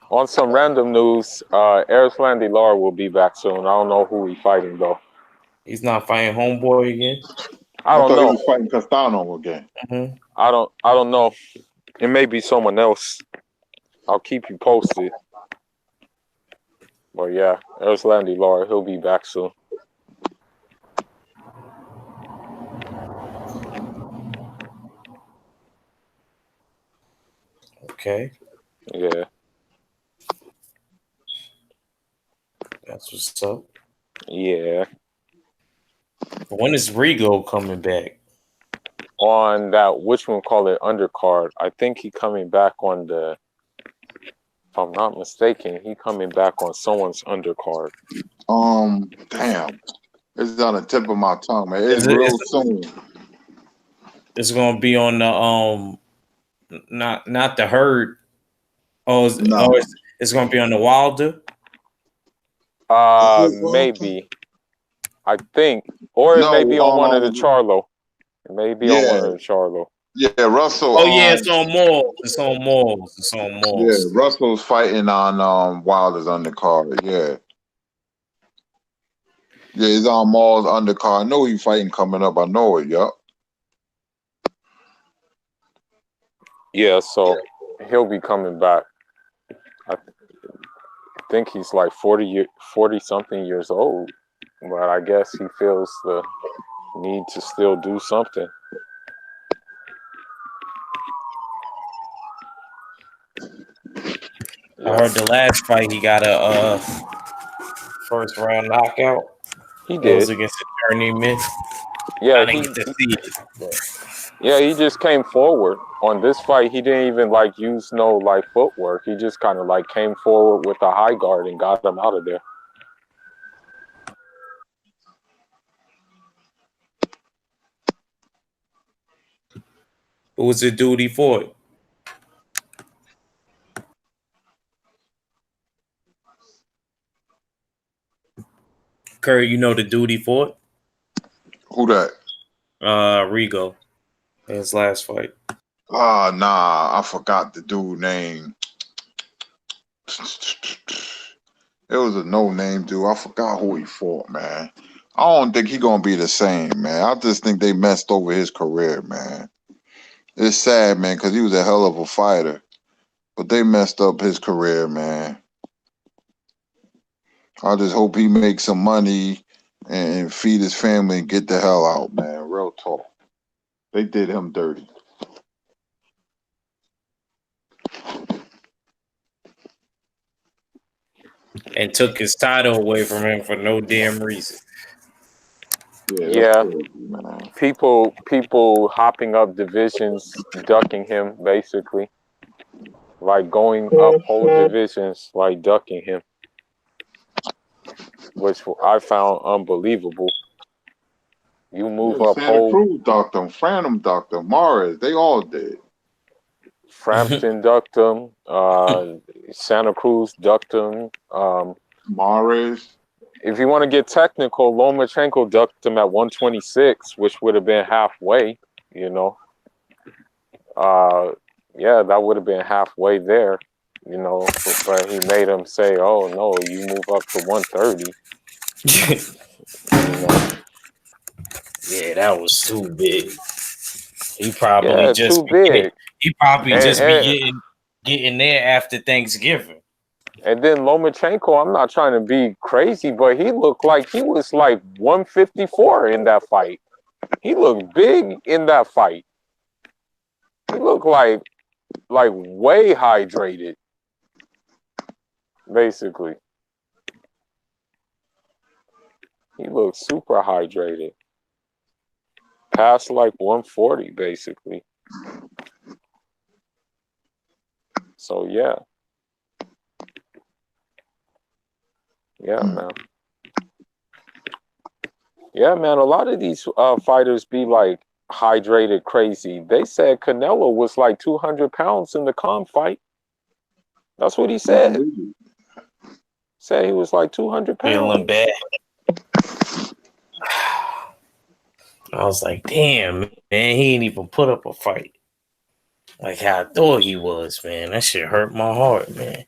On some random news, Erislandy Lar will be back soon. I don't know who he's fighting though. He's not fighting Homeboy again. I I don't thought he know. was fighting Castano again. Mm-hmm. I don't know. It may be someone else. I'll keep you posted. But yeah, Erislandy Lar, he'll be back soon. Okay, Yeah. that's what's up. Yeah. When is Rigo coming back? On that, which one call it undercard? I think he coming back on the, if I'm not mistaken, he coming back on someone's undercard. Damn. It's on the tip of my tongue, man. It's Is it? real soon. It's gonna be on the not the herd. No. It's gonna be on the Wilder. Maybe. I think. Or it may be on one of the Charlo. It may be on one of the Charlo. Yeah, Russell. Oh yeah, it's on Malls. It's on Malls. It's on Yeah, Malls. Russell's fighting on Wilder's undercard. Yeah. Yeah, he's on Maul's undercard. I know he's fighting coming up. I know it, yup. Yeah, so he'll be coming back. I think he's like 40 something years old. But I guess he feels the need to still do something. I heard the last fight he got a first round knockout. He That was did. against a journeyman. Yeah, I didn't get to see it. Yeah, he just came forward. On this fight, he didn't even like use no like footwork. He just kind of like came forward with a high guard and got him out of there. Who was the dude he fought? Curry, you know the dude he fought? Who that? Rigo. In his last fight. Ah, nah, I forgot the dude name. It was a no-name dude. I forgot who he fought, man. I don't think he gonna be the same, man. I just think they messed over his career, man. It's sad, man, because he was a hell of a fighter, but they messed up his career, man. I just hope he makes some money and feed his family and get the hell out, man. Real talk. They did him dirty. And took his title away from him for no damn reason. Yeah, crazy, man. people hopping up divisions, ducking him basically, like going up whole divisions, like ducking him, which I found unbelievable. You move up Santa whole. Cruz ducked him, Phantom ducked him, Morris, they all did. Frampton ducked him. Santa Cruz ducked him. Morris. If you want to get technical, Lomachenko ducked him at 126, which would have been halfway, you know. Yeah, that would have been halfway there, you know. But he made him say, oh, no, you move up to 130. You know. Yeah, that was too big. He probably Yeah, just too big. He probably just And- be getting there after Thanksgiving. And then Lomachenko, I'm not trying to be crazy, but he looked like he was like 154 in that fight. He looked big in that fight. He looked like way hydrated, basically. He looked super hydrated. Past like 140, basically. So yeah. Yeah, man. Yeah, man. A lot of these fighters be like hydrated crazy. They said Canelo was like 200 pounds in the Khan fight. That's what he said. Said he was like 200 pounds. Feeling bad. I was like, damn, man, he ain't even put up a fight like how I thought he was, man. That shit hurt my heart, man.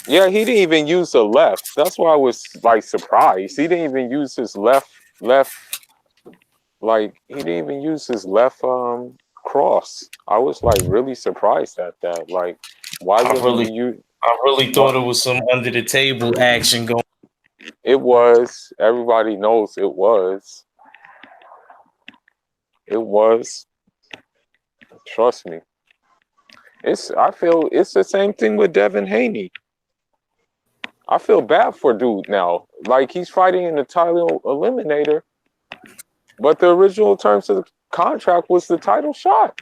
Yeah, he didn't even use the left. That's why I was like surprised. He didn't even use his left. Like he didn't even use his left cross. I was like really surprised at that. Like, why I wouldn't really, you use I really thought what it was some under the table action going. it was? Everybody knows it was. It was. Trust me. I feel it's the same thing with Devin Haney. I feel bad for dude now. Like he's fighting in the title eliminator, but the original terms of the contract was the title shot.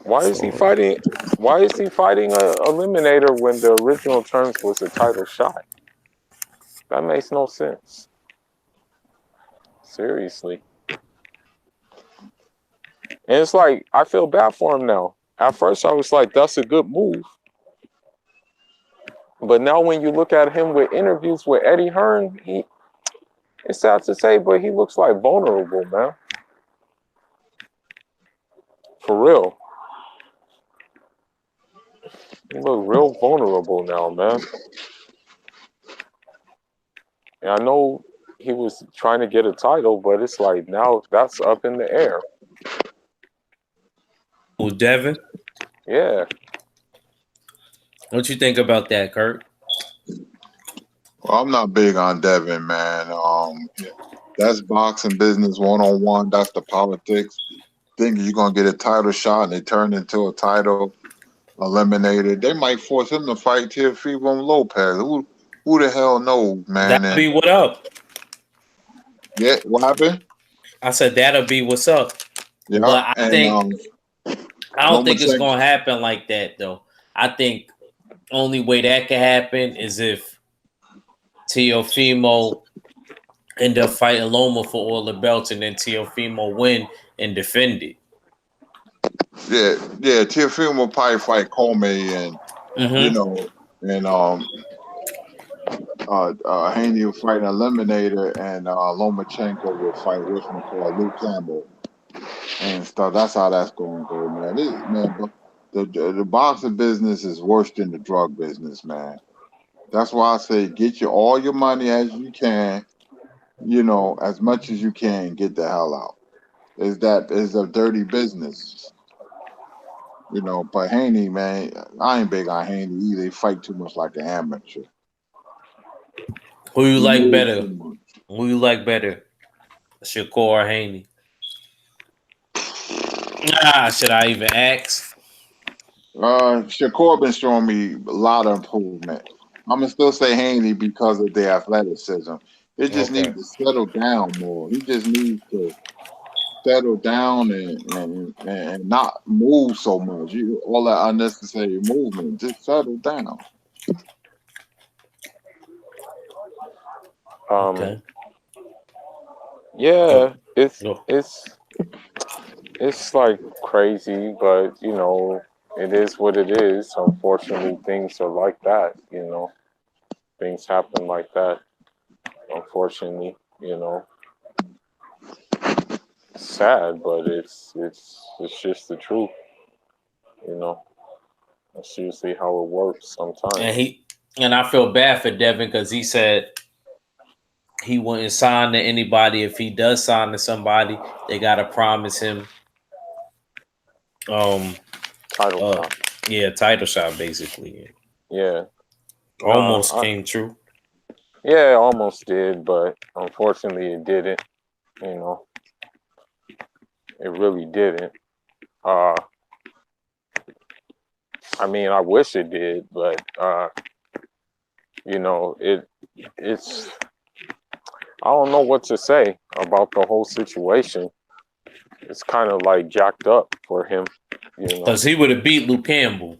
Why is he So fighting? Why is he fighting a eliminator when the original terms was a title shot? That makes no sense. Seriously. And it's like I feel bad for him now. At first I was like, that's a good move. But now when you look at him with interviews with Eddie Hearn, it's sad to say, but he looks like vulnerable, man. For real. He look real vulnerable now, man. And I know he was trying to get a title, but it's like now that's up in the air. Devin, Yeah. what you think about that, Kurt? Well, I'm not big on Devin, man. That's boxing business 101. That's the politics. Thinking you're gonna get a title shot and it turned into a title eliminated. They might force him to fight Teofimo Lopez. Who the hell knows, man? That'll And be what up. yeah, what happened? I said that'll be what's up. Yeah, But and I don't think it's Lomachenko. gonna happen like that though. I think only way that can happen is if Teofimo end up fighting Loma for all the belts and then Teofimo win and defend it. Yeah. Teofimo will probably fight Comey and you Mm-hmm. know, and Haney will fight an eliminator, and Lomachenko will fight whatchamacallit, Luke Campbell and stuff. That's how that's going to go, man. But the boxing business is worse than the drug business, man. That's why I say get all your money as you can, as much as you can, get the hell out. Is a dirty business, But Haney, man, I ain't big on Haney either. He fight too much like an amateur. Who you He like moves better? too much. Who you like better? Shakur or Haney? Should I even ask? Shakur been showing me a lot of improvement. I'm gonna still say Haney because of the athleticism. It just Okay. needs to settle down more. He just needs to settle down and not move so much. All that unnecessary movement. Just settle down. Um Okay. Go. yeah, Go. it's like crazy, but it is what it is. Unfortunately, things are like that. Things happen like that. Unfortunately, sad, but it's just the truth. You know, that's usually how it works And sometimes. I feel bad for Devin because he said he wouldn't sign to anybody. If he does sign to somebody, they gotta promise him um Title uh shot. yeah, title shot basically. Yeah. Nah. Almost came true. Yeah, it almost did, but unfortunately, it didn't. You know, it really didn't. Uh, I mean, I wish it did, but it's. I don't know what to say about the whole situation. It's kind of like jacked up for him. Because he would have beat Luke Campbell.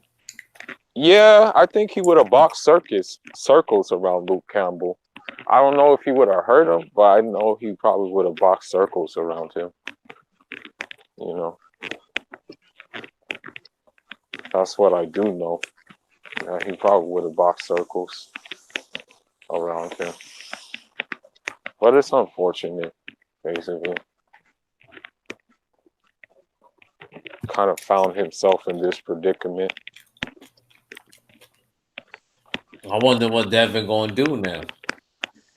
Yeah, I think he would have boxed circles around Luke Campbell. I don't know if he would have hurt him, but I know he probably would have boxed circles around him. You know, that's what I do know. He probably would have boxed circles around him. But it's unfortunate, basically. Kind of found himself in this predicament. I wonder what Devin gonna do now.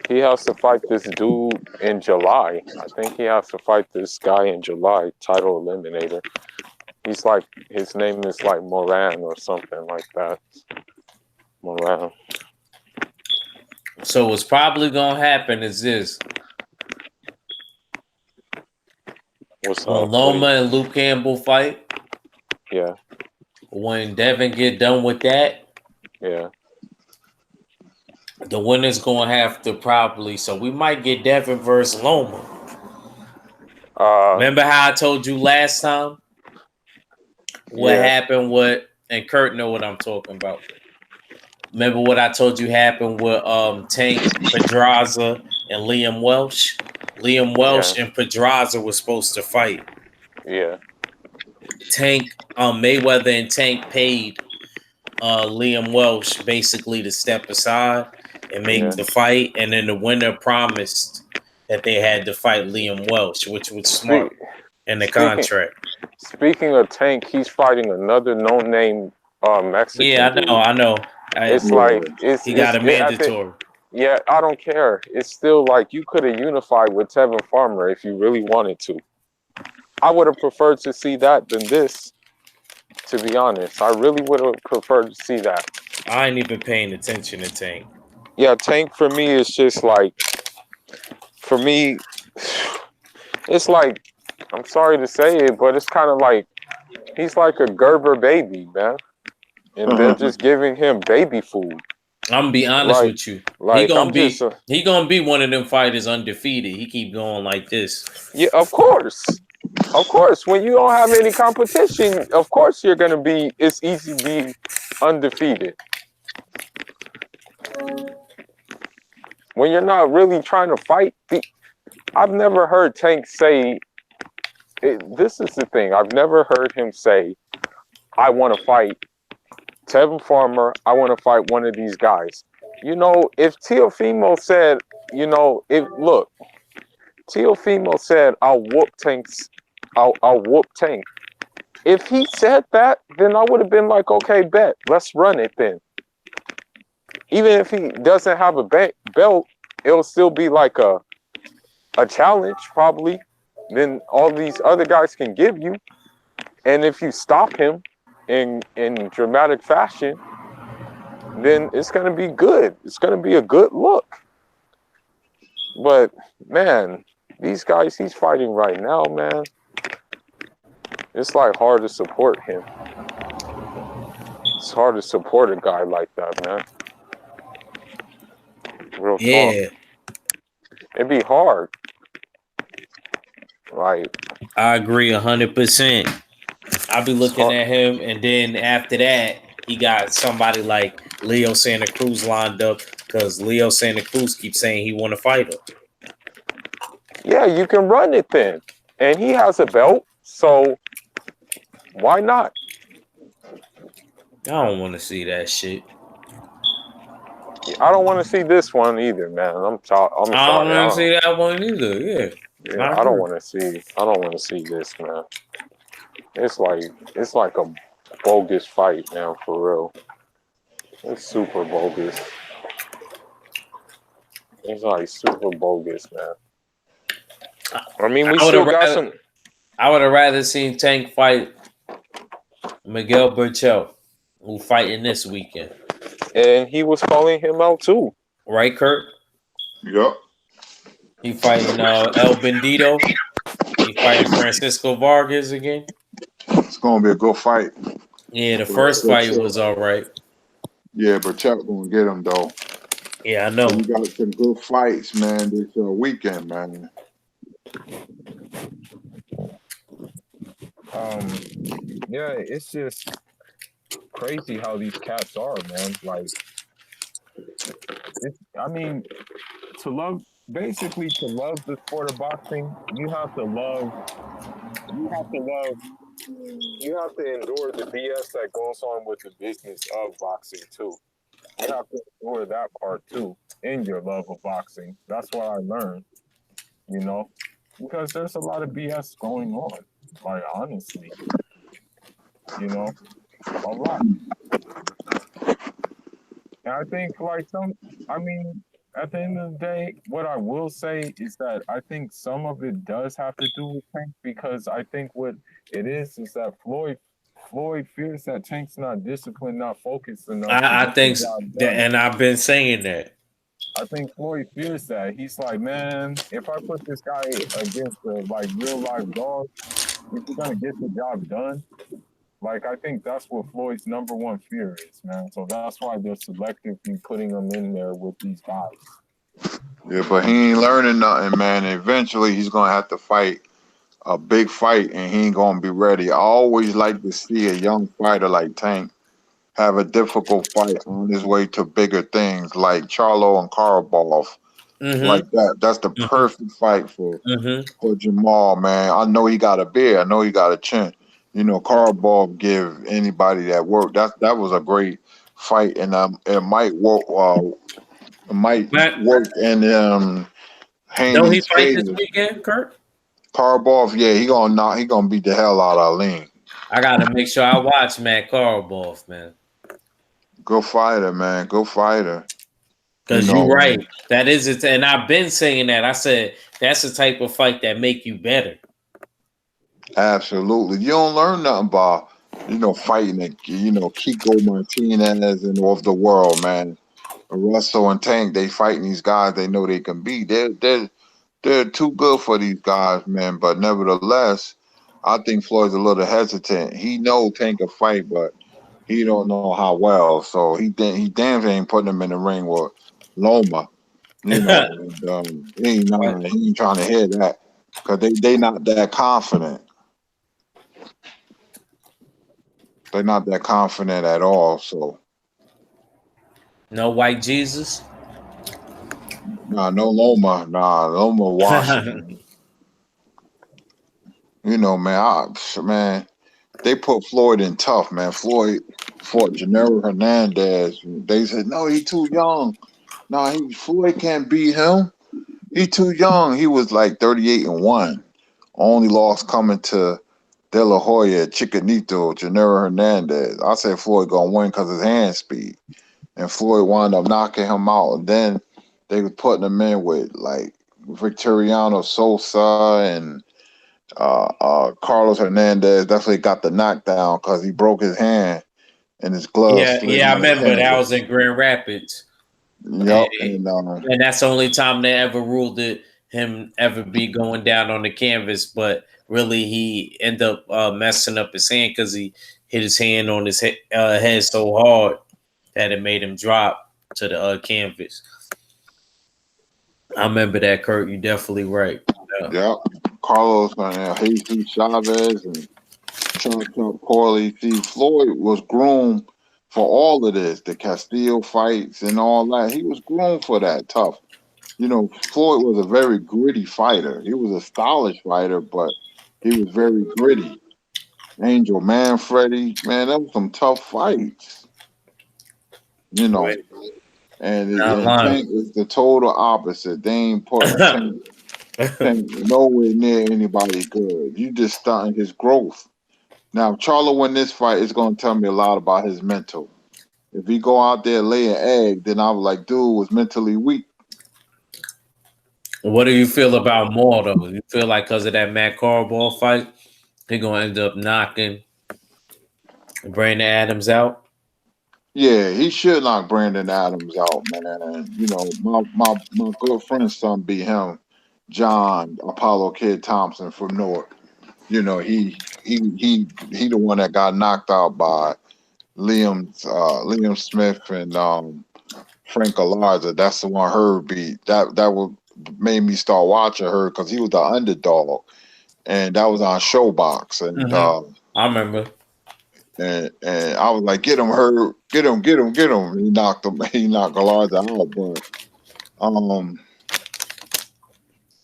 He has to fight this dude in July. I think he has to fight this guy in July, title eliminator. He's like, his name is like Moran or something like that. Moran. So what's probably gonna happen is this: What's when up? Loma and Luke Campbell fight, Yeah, when Devin get done with that, yeah. the winner's gonna have to probably. So we might get Devin versus Loma. Remember how I told you last time what Yeah, happened with, and Kurt know what I'm talking about. Remember what I told you happened with Tank, Pedraza, and Liam Welsh? Liam yeah, Welsh and Pedraza were supposed to fight. yeah, Tank, Mayweather and Tank paid Liam Welsh basically to step aside and make yeah. the fight, and then the winner promised that they had to fight Liam Welsh, which was Speak, smart in the speaking contract. speaking of Tank, he's fighting another no-name Yeah, Mexican dude. I know. It's Yeah. like He got a at the, mandatory. yeah. I don't care. It's still like you could have unified with Tevin Farmer if you really wanted to. I would have preferred to see that than this. To be honest, I really would have preferred to see that. I ain't even paying attention to Tank. Yeah, Tank for me is just like, for me, it's like, I'm sorry to say it, but it's kind of like he's like a Gerber baby, man, and they're just giving him baby food. I'm gonna be honest Like, with you. like I'm just, He gonna be one of them fighters undefeated. He keep going like this. yeah, of course. Of course, when you don't have any competition, of course you're gonna be. It's easy to be undefeated. When you're not really trying to fight, I've never heard Tank say. This is the thing. I've never heard him say, "I want to fight Tevin Farmer. I want to fight one of these guys." You know, if Teofimo said, you know, if look, Teofimo said, "I'll whoop Tank's. I'll whoop Tank." If he said that, then I would have been like, okay, bet, let's run it then. Even if he doesn't have a belt, it'll still be like a challenge, probably. Then all these other guys can give you. And if you stop him in dramatic fashion, then it's going to be good. It's going to be a good look. But, man, these guys he's fighting right now, man, it's like hard to support him. It's hard to support a guy like that, man. Real Yeah, talk. It'd be hard. Like, I agree 100%. I'll be looking at him, and then after that, he got somebody like Leo Santa Cruz lined up because Leo Santa Cruz keeps saying he want to fight him. yeah, you can run it then. And he has a belt, so why not? I don't want to see that shit. I don't want to see this one either, man. I'm sorry. I don't want to see that one either. Yeah, I don't want to see. I don't want to see this, man. It's like a bogus fight, man. For real, it's super bogus. It's like super bogus, man. I mean, we still got some. I would have rather seen Tank fight Miguel Burchell, who fighting this weekend. And he was calling him out too. Right, Kurt? Yep. He fighting El Bandito. He fighting Francisco Vargas again. It's gonna be a good fight. Yeah, the first fight was all right. Yeah, but Chuck gonna get him though. Yeah, I know. So we got some good fights, man. This weekend, man. Yeah, it's just crazy how these cats are, man. Like, I mean, to love the sport of boxing, you have to endure the BS that goes on with the business of boxing too. You have to endure that part too in your love of boxing. That's what I learned. you know, because there's a lot of BS going on. Like honestly, you know, a lot. And I think like I mean, at the end of the day, what I will say is that I think some of it does have to do with Tank because I think what it is that Floyd fears that Tank's not disciplined, not focused enough to I get the think job that, done. and I've been saying that. I think Floyd fears that. He's like, man, if I put this guy against the like real life dog, is he gonna get the job done? Like I think that's what Floyd's number one fear is, man. So that's why they're selectively putting him in there with these guys. Yeah, but he ain't learning nothing, man. Eventually, he's gonna have to fight a big fight, and he ain't gonna be ready. I always like to see a young fighter like Tank have a difficult fight on his way to bigger things, like Charlo and Karabov, like Mm-hmm. that. That's the Mm-hmm. perfect fight Mm-hmm. for Jamal, man. I know he got a beard. I know he got a chin. You know, Karabov give anybody that work. That was a great fight, and it might work. It might But work in don't he Haney's fight this favor. weekend, Kurt? Karabov, yeah, he gonna beat the hell out of Lean. I gotta make sure I watch Matt Karlboff, man. Good fighter, man. Good fighter. You Cause you know, right. That is it. And I've been saying that. I said that's the type of fight that make you better. absolutely. You don't learn nothing about fighting Kiko Martinez and of the world, man. Russell and Tank, they fighting these guys they know they can beat. They're too good for these guys, man. But nevertheless, I think Floyd's a little hesitant. He know Tank can fight, but he don't know how well. So he damn sure ain't putting him in the ring with Loma. And, he ain't trying to hear that because they not that confident. They're not that confident at all. So No white Jesus. no Loma, Loma Washington. Man, man, they put Floyd in tough, man. Floyd fought Gennaro Hernandez. They said no, he too young. No, Floyd can't beat him. He too young. He was like 38-1. Only loss coming to De La Hoya, Chicanito, Gennaro Hernandez. I said Floyd gonna win because his hand speed, and Floyd wound up knocking him out. And then they was putting him in with like Victoriano Sosa and Carlos Hernandez. That's why he got the knockdown because he broke his hand and his glove Yeah, slid yeah, I in his remember that was canvas. in Grand Rapids. And, Yep, and and that's the only time they ever ruled it him ever be going down on the canvas. But really, he ended up messing up his hand because he hit his hand on his head so hard that it made him drop to the canvas. I remember that, Kurt. You definitely right. Yeah. yep, Carlos and Jesus Chavez and Chuck Corley. See, Floyd was groomed for all of this, the Castillo fights and all that. He was groomed for that tough. Floyd was a very gritty fighter. He was a stylish fighter, but he was very gritty. Angel Manfredi, man, that was some tough fights. You Right. know, and Not Tank is the total opposite. They ain't putting lying. Tank nowhere near anybody good. You just stunting his growth. Now, if Charlo win this fight, it's gonna tell me a lot about his mental. If he go out there and lay an egg, then I was like, dude was mentally weak. What do you feel about Maul though? You feel like because of that Matt Carball fight, he gonna end up knocking Brandon Adams out? Yeah, he should knock Brandon Adams out, man. My good friend's son beat him, John Apollo Kid Thompson from North. He the one that got knocked out by Liam Smith and Frank Alarza. That's the one Herb beat. Made me start watching her because he was the underdog, and that was on Showbox, Mm-hmm. I remember. and I was like, get him, Herb, get him. He knocked him. He knocked Alarza out, but um.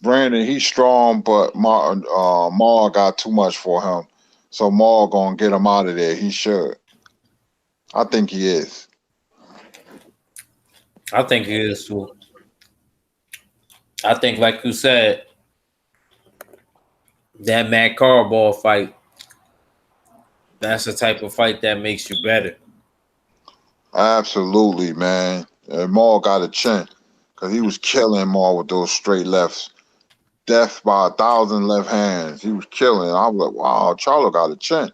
Brandon, he's strong, but Maul got too much for him. So Maul gonna get him out of there. He should. I think he is. I think he is too. I think, like you said. That Matt Carball fight, that's the type of fight that makes you better. Absolutely, man. Maul got a chin because he was killing Maul with those straight lefts. Death by 1,000 left hands. He was killing. I was like, wow, Charlo got a chin.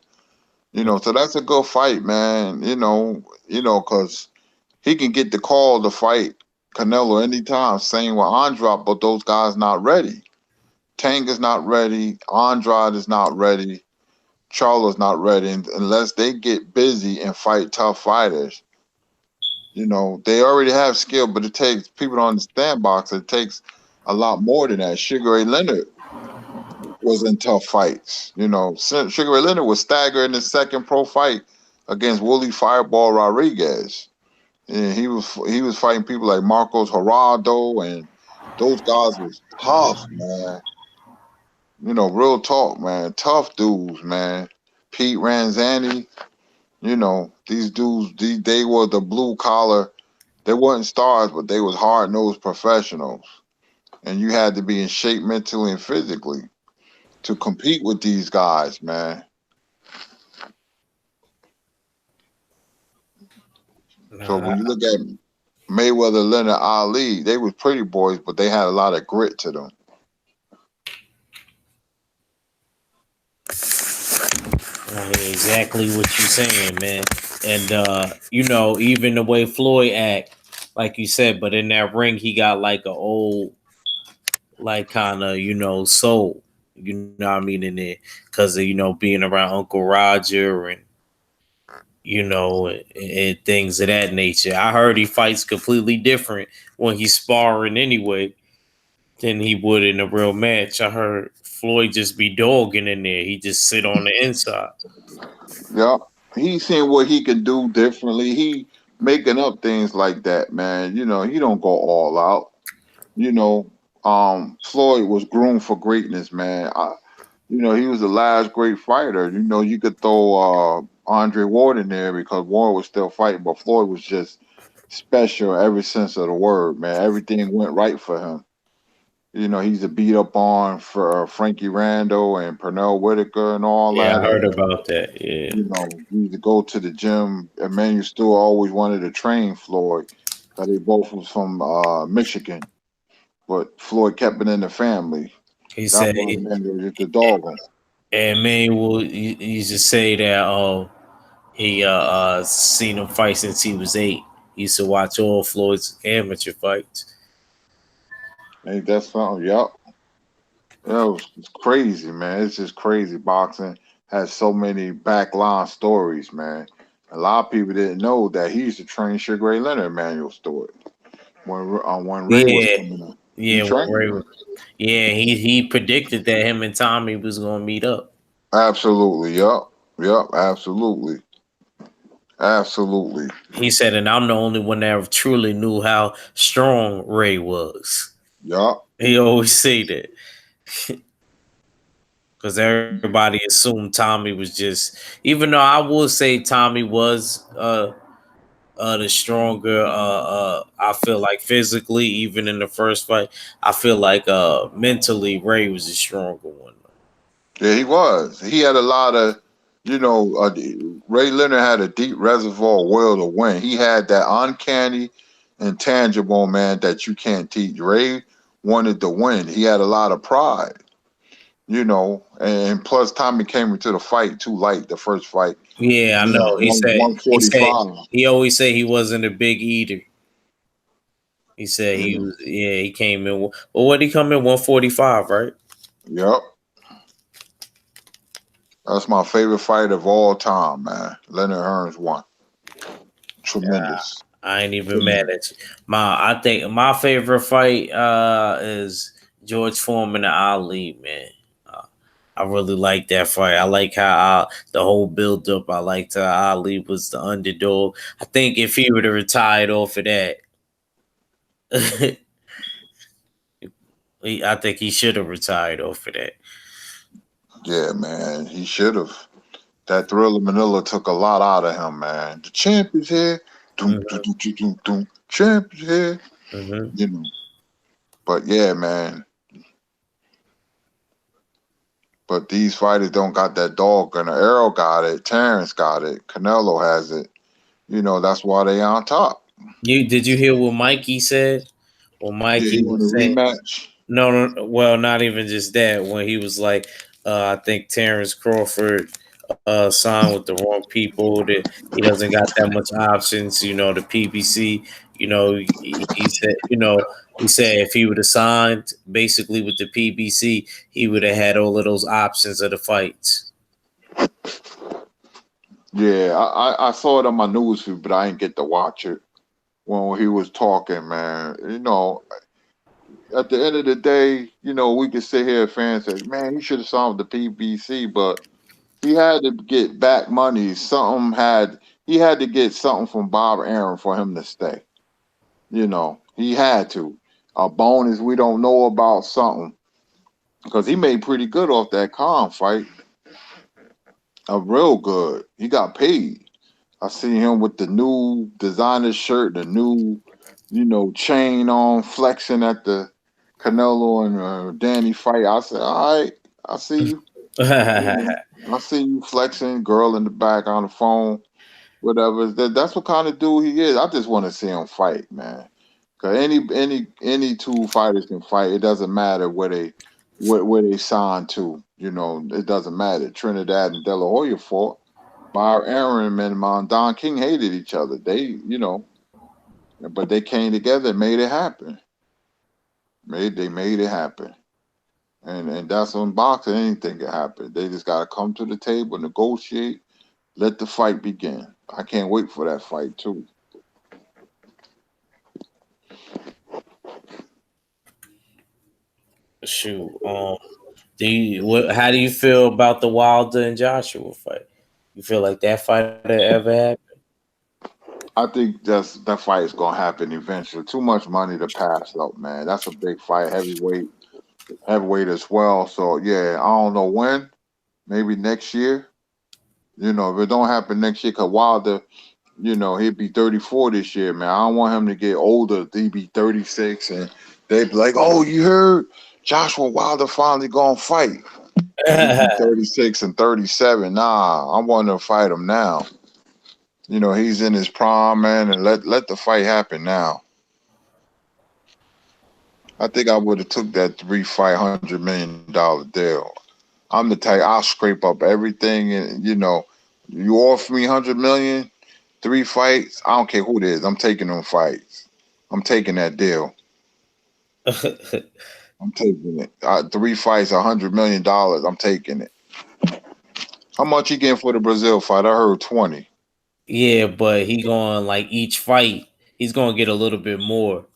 So that's a good fight, man. Because he can get the call to fight Canelo anytime. Same with Andrade, but those guys not ready. Tank is not ready. Andrade is not ready. Charlo's not ready unless they get busy and fight tough fighters. They already have skill, but it takes people don't understand boxing. It takes a lot more than that. Sugar Ray Leonard was in tough fights. Sugar Ray Leonard was staggered in his second pro fight against Willie Fireball Rodriguez. And he was fighting people like Marcos Gerardo, and those guys was tough, man. Real talk, man. Tough dudes, man. Pete Ranzani, these dudes, they were the blue collar. They weren't stars, but they was hard nosed professionals. And you had to be in shape mentally and physically to compete with these guys, man. So Nah, when you look at Mayweather, Leonard, Ali, they was pretty boys, but they had a lot of grit to them. I hear exactly what you're saying, man. And even the way Floyd act, like you said, but in that ring he got like a old, like kind of soul. You know what I mean in there because of being around Uncle Roger and and things of that nature. I heard he fights completely different when he's sparring anyway than he would in a real match. I heard Floyd just be dogging in there. He just sit on the inside. Yeah. He's seeing what he can do differently. He making up things like that, man. He don't go all out. You know, Floyd was groomed for greatness, man. He was the last great fighter. You could throw Andre Ward in there because Ward was still fighting, but Floyd was just special every sense of the word, man. Everything went right for him. He's a beat up on for Frankie Randall and Pernell Whitaker and all Yeah, I that. heard And, about that. Yeah. he used to go to the gym. Emmanuel Stewart always wanted to train Floyd because they both was from Michigan, but Floyd kept it in the family. He That's said, why Emmanuel used to dog him. and man will used to say that he seen him fight since he was 8. He used to watch all Floyd's amateur fights. Ain't that something? Yep. It's crazy, man. It's just crazy. Boxing has so many backline stories, man. A lot of people didn't know that he used to train Sugar Ray Leonard, Emmanuel Stewart, when Ray was Yeah, coming up. He yeah, trained him. yeah. He predicted that him and Tommy was gonna meet up. Absolutely. Yep. Yep. Absolutely. Absolutely. He said, and I'm the only one that truly knew how strong Ray was. Yep. He always say that because everybody assumed Tommy was just. Even though I will say Tommy was the stronger. I feel like physically, even in the first fight, I feel like mentally Ray was the stronger one. Yeah, he was. He had a lot of, Ray Leonard had a deep reservoir of will to win. He had that uncanny, intangible, man, that you can't teach. Ray wanted to win. He had a lot of pride, and plus Tommy came into the fight too light, the first fight. Yeah, I know. He said 145. he always said he wasn't a big eater. He said he Yeah. was. Yeah, he came in. Well, what did he come in 145, right? Yep. That's my favorite fight of all time, man. Leonard Hearns won. Tremendous. I ain't even mad Tremendous. at you. I think my favorite fight is George Foreman and Ali, man. Uh, I really like that fight. I like how the whole build up. I liked how Ali was the underdog. I think if he would have retired off of that, I think he should have retired off of that. Yeah, man. He should have. That Thriller Manila took a lot out of him, man. The champ is here. Doom, doom, Hmm. doom, doom, doom, doom. Champ is here. Hmm. You know. But yeah, man. But these fighters don't got that dog. And Errol got it. Terrence got it. Canelo has it. That's why they on top. Did you hear what Mikey said? Well, Yeah, Mikey he want a was saying rematch. no, no, well, not even just that. When he was like, I think Terrence Crawford signed with the wrong people. That he doesn't got that much options. The PBC. He said, if he would have signed basically with the PBC, he would have had all of those options of the fights. Yeah, I saw it on my news feed, but I didn't get to watch it when he was talking, man. At the end of the day, we could sit here, fans say, man, he should have signed with the PBC, but he had to get back money. He had to get something from Bob Aaron for him to stay. He had to. A bonus we don't know about, something. Because he made pretty good off that Khan fight. Real good. He got paid. I see him with the new designer shirt, the new, chain on, flexing at the Canelo and Danny fight. I said, all right, I see you. I see you flexing, girl in the back on the phone, whatever. That's what kind of dude he is. I just want to see him fight, man. Cause any two fighters can fight. It doesn't matter where they signed to. It doesn't matter. Trinidad and De La Hoya fought. Bob Aaron and Don King hated each other. But they came together and made it happen. They made it happen. And that's on boxing. Anything can happen. They just gotta come to the table, negotiate, let the fight begin. I can't wait for that fight too. Shoot. How do you feel about the Wilder and Joshua fight? You feel like that fight ever happened? I think that fight is gonna happen eventually. Too much money to pass up, man. That's a big fight, heavyweight as well. So yeah, I don't know when. Maybe next year. If it don't happen next year, cause Wilder, he'd be 34 this year, man. I don't want him to get older. He'd be 36, and they'd be like, "Oh, you heard Joshua Wilder finally gonna fight," and he'd be 36 and 37. Nah, I want to fight him now. He's in his prime, man, and let the fight happen now. I think I would have took that 3 fight $100 million deal. I'm the type I'll scrape up everything, and you offer me 100 million, 3 fights. I don't care who it is. I'm taking them fights. I'm taking that deal. I'm taking it. 3 fights, $100 million. I'm taking it. How much you getting for the Brazil fight? I heard 20. Yeah, but he going like each fight, he's gonna get a little bit more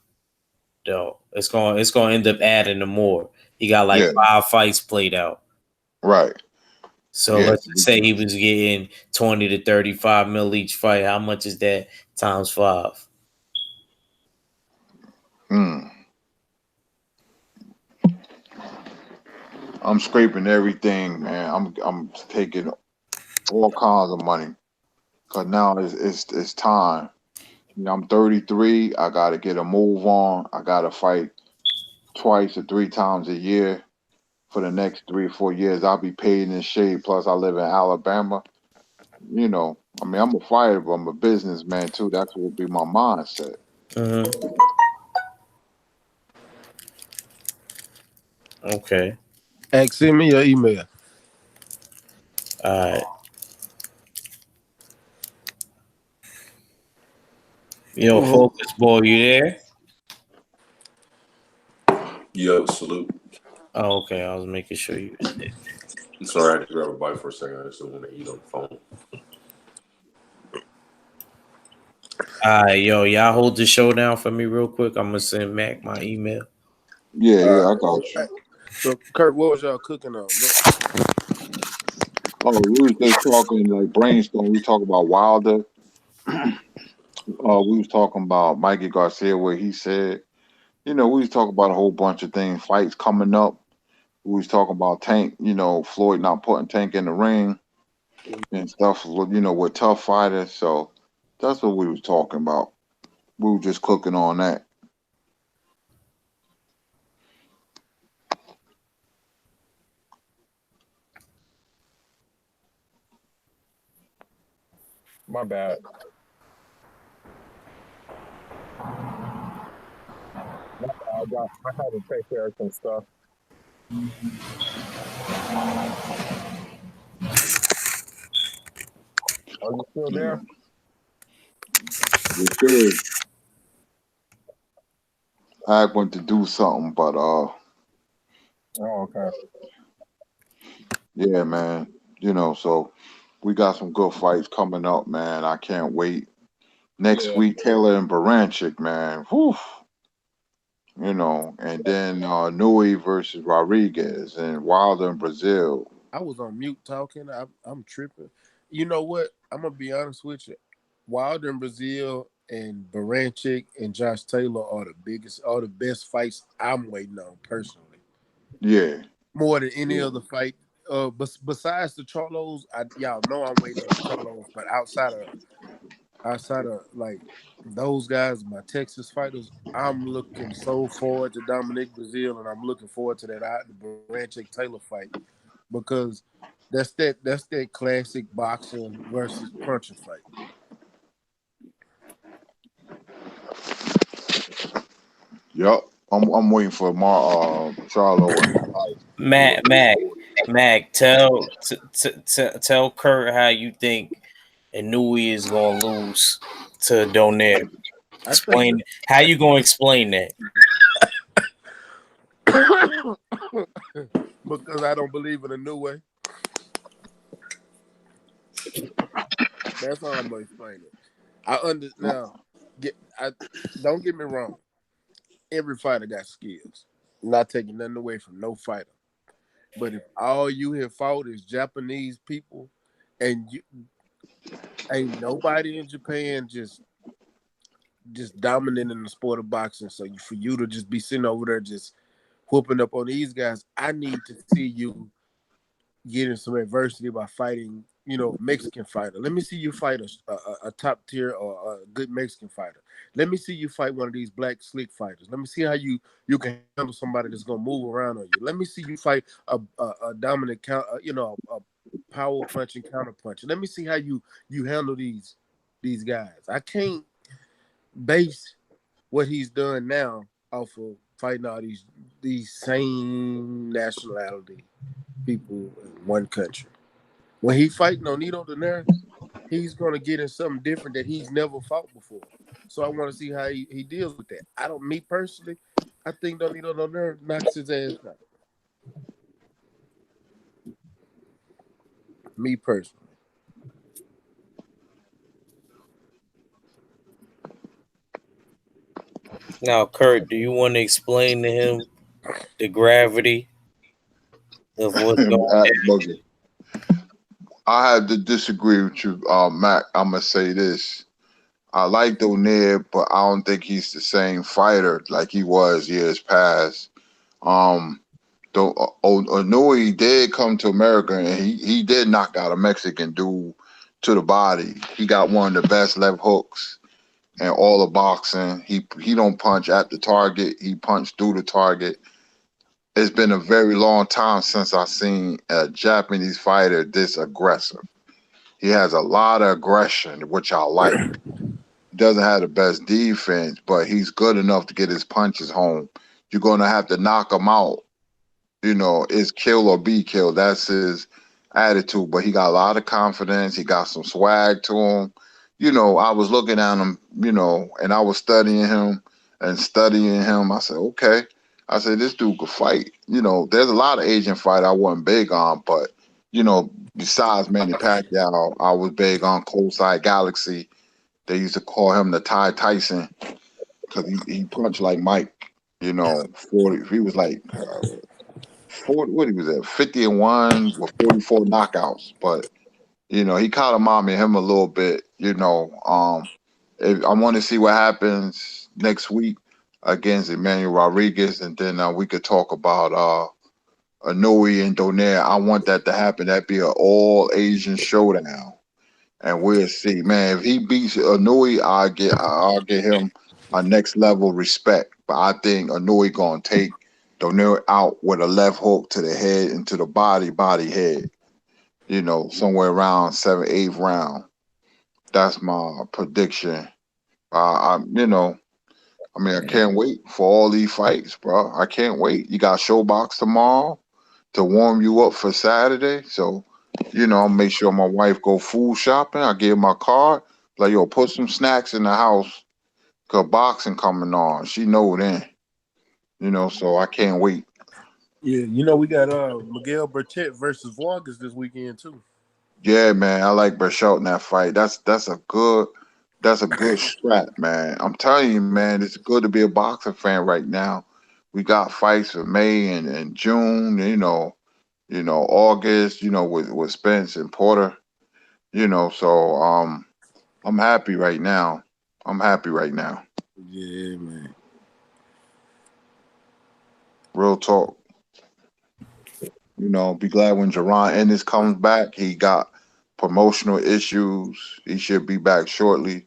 though. It's gonna end up adding to more. He got like Yeah, 5 fights played out. right. So Yeah. let's just say he was getting 20 to 35 mil each fight. How much is that times 5? Mm. I'm scraping everything, man. I'm taking all kinds of money because now it's time. I'm 33. I got to get a move on. I got to fight twice or 3 times a year for the next 3 or 4 years. I'll be paid in shade. Plus, I live in Alabama. I'm a fighter, but I'm a businessman too. That's what would be my mindset. Mm-hmm. Okay. Hey, send me your email. All right. Yo, Mhm. Focus Boy, you there? Yo, salute. Oh, okay. I was making sure you was there. I'm sorry, I had to grab a bite for a second. I just don't want to eat on the phone. All right, yo, y'all hold the show down for me real quick. I'm gonna send Mac my email. Yeah, All yeah, right. I got Hey, you. so, Kurt, what was y'all cooking on? Oh, we was just talking like brainstorm. We talk about Wilder. We was talking about Mikey Garcia, where he said, we was talking about a whole bunch of things, fights coming up. We was talking about Tank, Floyd not putting Tank in the ring and stuff, with tough fighters. So that's what we was talking about. We were just cooking on that. My bad. I had to take care of some stuff. Are you still You there? know, yes, sir. I went to do something, but Oh, okay. yeah, man. So we got some good fights coming up, man. I can't wait. Next Yeah. week, Taylor and Baranchik, man. Whew. And then Nui versus Rodriguez and Wilder in Brazil. I was on mute talking. I'm tripping. You know what? I'm gonna be honest with you. Wilder in Brazil and Baranchik and Josh Taylor are the best fights I'm waiting on personally. Yeah, More than any yeah, other fight. Besides the Charlos, y'all know I'm waiting on the Charlos. But outside of like those guys, my Texas fighters, I'm looking so forward to Dominic Brazil, and I'm looking forward to the Baranchik Taylor fight because that's that classic boxing versus puncher fight. yep. I'm waiting for Charlo and Mike to do a Mac, big Mac, boy. Mac, tell Kurt how you think Inui is gonna lose to Donaire. I think Explain how you gonna explain that. because I don't believe in a new way. That's how I'm gonna explain it. I under now. I don't get me wrong. Every fighter got skills. Not taking nothing away from no fighter. But if all you have fought is Japanese people, and you ain't nobody in Japan just dominant in the sport of boxing, so for you to just be sitting over there just whooping up on these guys, I need to see you getting some adversity by fighting, Mexican fighter. Let me see you fight a top tier or a good Mexican fighter. Let me see you fight one of these black slick fighters. Let me see how you can handle somebody that's gonna move around on you. Let me see you fight a dominant count, a power punch and counter punch. Let me see how you handle these guys. I can't base what he's done now off of fighting all these same nationality people in one country. When he fight Nonito Donaire, he's gonna get in something different that he's never fought before. So I want to see how he deals with that. I don't, me personally, I think Nonito Donaire knocks his ass out. Me personally, Now, Kurt, do you want to explain to him the gravity of what's going Boogie. I have to disagree with you, Mac. I'm gonna say this. I like Donaire, but I don't think he's the same fighter like he was years past. Um, though Onui did come to America and he did knock out a Mexican dude to the body. He got one of the best left hooks in all of boxing. He don't punch at the target. He punched through the target. It's been a very long time since I seen a Japanese fighter this aggressive. He has a lot of aggression, which I like. He doesn't have the best defense, but he's good enough to get his punches home. You're gonna have to knock him out. It's kill or be killed. That's his attitude. But he got a lot of confidence. He got some swag to him. I was looking at him, and I was studying him and studying him. I said, okay. I said, this dude could fight. There's a lot of Asian fight I wasn't big on, but besides Manny Pacquiao, I was big on Cold Galaxy. They used to call him the Ty Tyson because he punched like Mike. 40. He was like 40, what he was at 50-1 with 44 knockouts. But he kind of reminded him a little bit. I want to see what happens next week against Emmanuel Rodriguez, and then we could talk about Anoa'i and Donaire. I want that to happen. That'd be an all Asian showdown, and we'll see. Man, if he beats Anoa'i, I'll get him a next level respect. But I think Anoa'i gonna take Donaire out with a left hook to the head and to the body head. Somewhere around 7th, 8th round. That's my prediction. You know, I mean, I can't wait for all these fights, bro. I can't wait. You got Showbox tomorrow to warm you up for Saturday. So, I'll make sure my wife go food shopping. I give my card. Like, yo, put some snacks in the house. Cause boxing coming on. She know then. So I can't wait. Yeah, we got Miguel Bertet versus Vargas this weekend too. Yeah, man. I like Berchelt in that fight. That's a good strap, man. I'm telling you, man, it's good to be a boxing fan right now. We got fights for May and June, August, with Spence and Porter, so I'm happy right now. I'm happy right now. Yeah, man. Real talk. Be glad when Jerron Ennis comes back. He got promotional issues. He should be back shortly,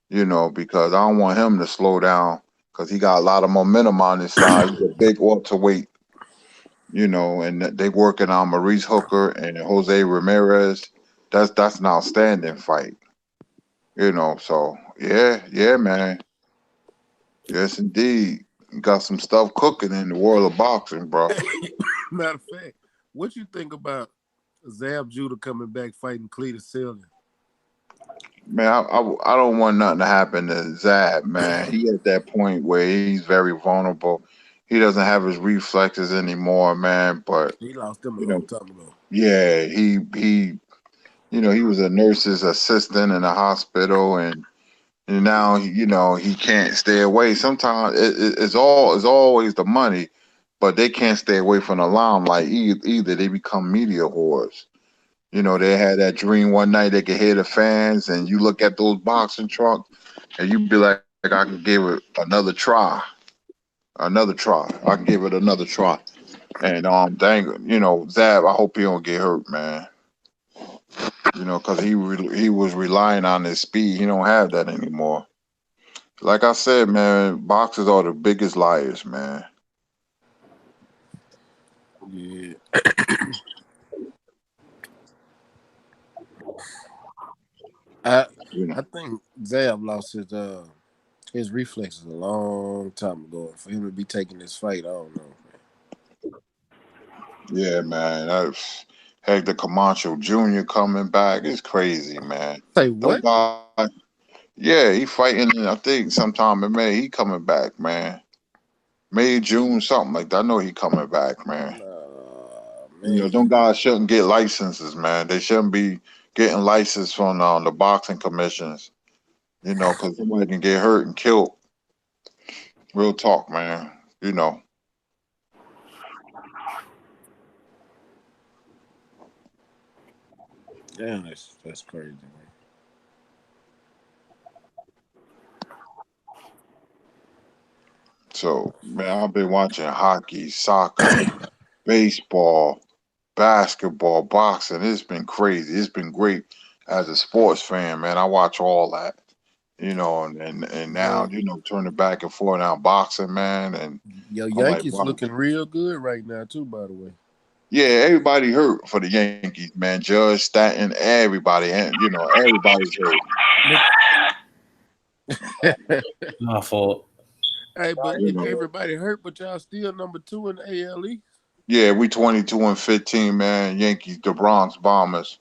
because I don't want him to slow down because he got a lot of momentum on his side. He's a big welterweight, and they working on Maurice Hooker and Jose Ramirez. That's an outstanding fight, So yeah, man. Yes, indeed. You got some stuff cooking in the world of boxing, bro. Matter of fact, what you think about Zab Judah coming back fighting Cletus Sylvan? Man, I don't want nothing to happen to Zab, man. He at that point where he's very vulnerable. He doesn't have his reflexes anymore, man. But He lost them a you know, long time ago. yeah, he was a nurse's assistant in a hospital, and now he can't stay away. Sometimes it's always the money, but they can't stay away from the limelight either. They become media whores. They had that dream one night they could hear the fans, and you look at those boxing trunks, and you be like, I can give it another try, another try. I can give it another try. And dang, Zab, I hope he don't get hurt, man. Because he was relying on his speed. He don't have that anymore. Like I said, man, boxers are the biggest liars, man. Yeah, I You know. I think Zab lost his reflexes a long time ago. For him to be taking this fight, I don't know. Yeah, man. Hector Camacho Jr. coming back. It's crazy, man. Say Those what? guys. Yeah, he fighting. I think sometime in May. He coming back, man. May, June, something like that. I know he coming back, man. Man, Them guys shouldn't get licenses, man. They shouldn't be getting license from the boxing commissions. Because somebody can get hurt and killed. Real talk, man. You know. damn, that's crazy, man. So, man, I've been watching hockey, soccer, baseball, basketball, boxing. It's been crazy. It's been great as a sports fan, man. I watch all that, and now, Yo, turning back and forth now boxing, man. And yo, I'm like, Yankees wow. looking real good right now too. By the way, Yeah, everybody hurt for the Yankees, man. Judge, Stanton, everybody, and everybody's hurt. My fault. hey, but You know. everybody hurt, but y'all still number two in the ALE. Yeah, we 22-15, man. Yankees, the Bronx Bombers.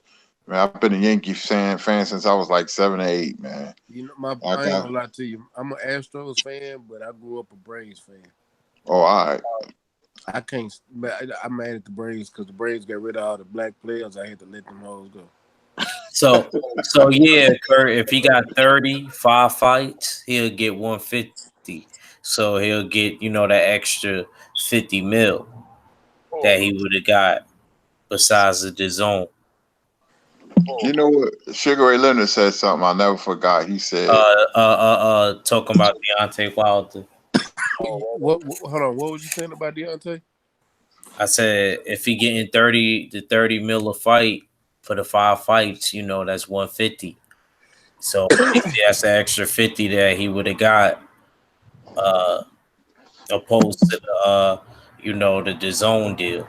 Man, I've been a Yankee fan since I was like 7 or 8, man. I I ain't got. gonna lie to you. I'm an Astros fan, but I grew up a Braves fan. Oh, all right. I can't. I'm mad at the Braves because the Braves got rid of all the black players. I had to let them hoes go. So yeah, Kurt, if he got 35 fights, he'll get 150. So he'll get, that extra 50 mil that he would have got besides the zone. You know what? Sugar Ray Leonard said something I never forgot. He said, Talking about Deontay Wilder. Hold on. What was you saying about Deontay? I said if he getting 30 mil a fight for the 5 fights, that's 150. So that's the extra 50 that he would have got, uh, opposed to the zone deal.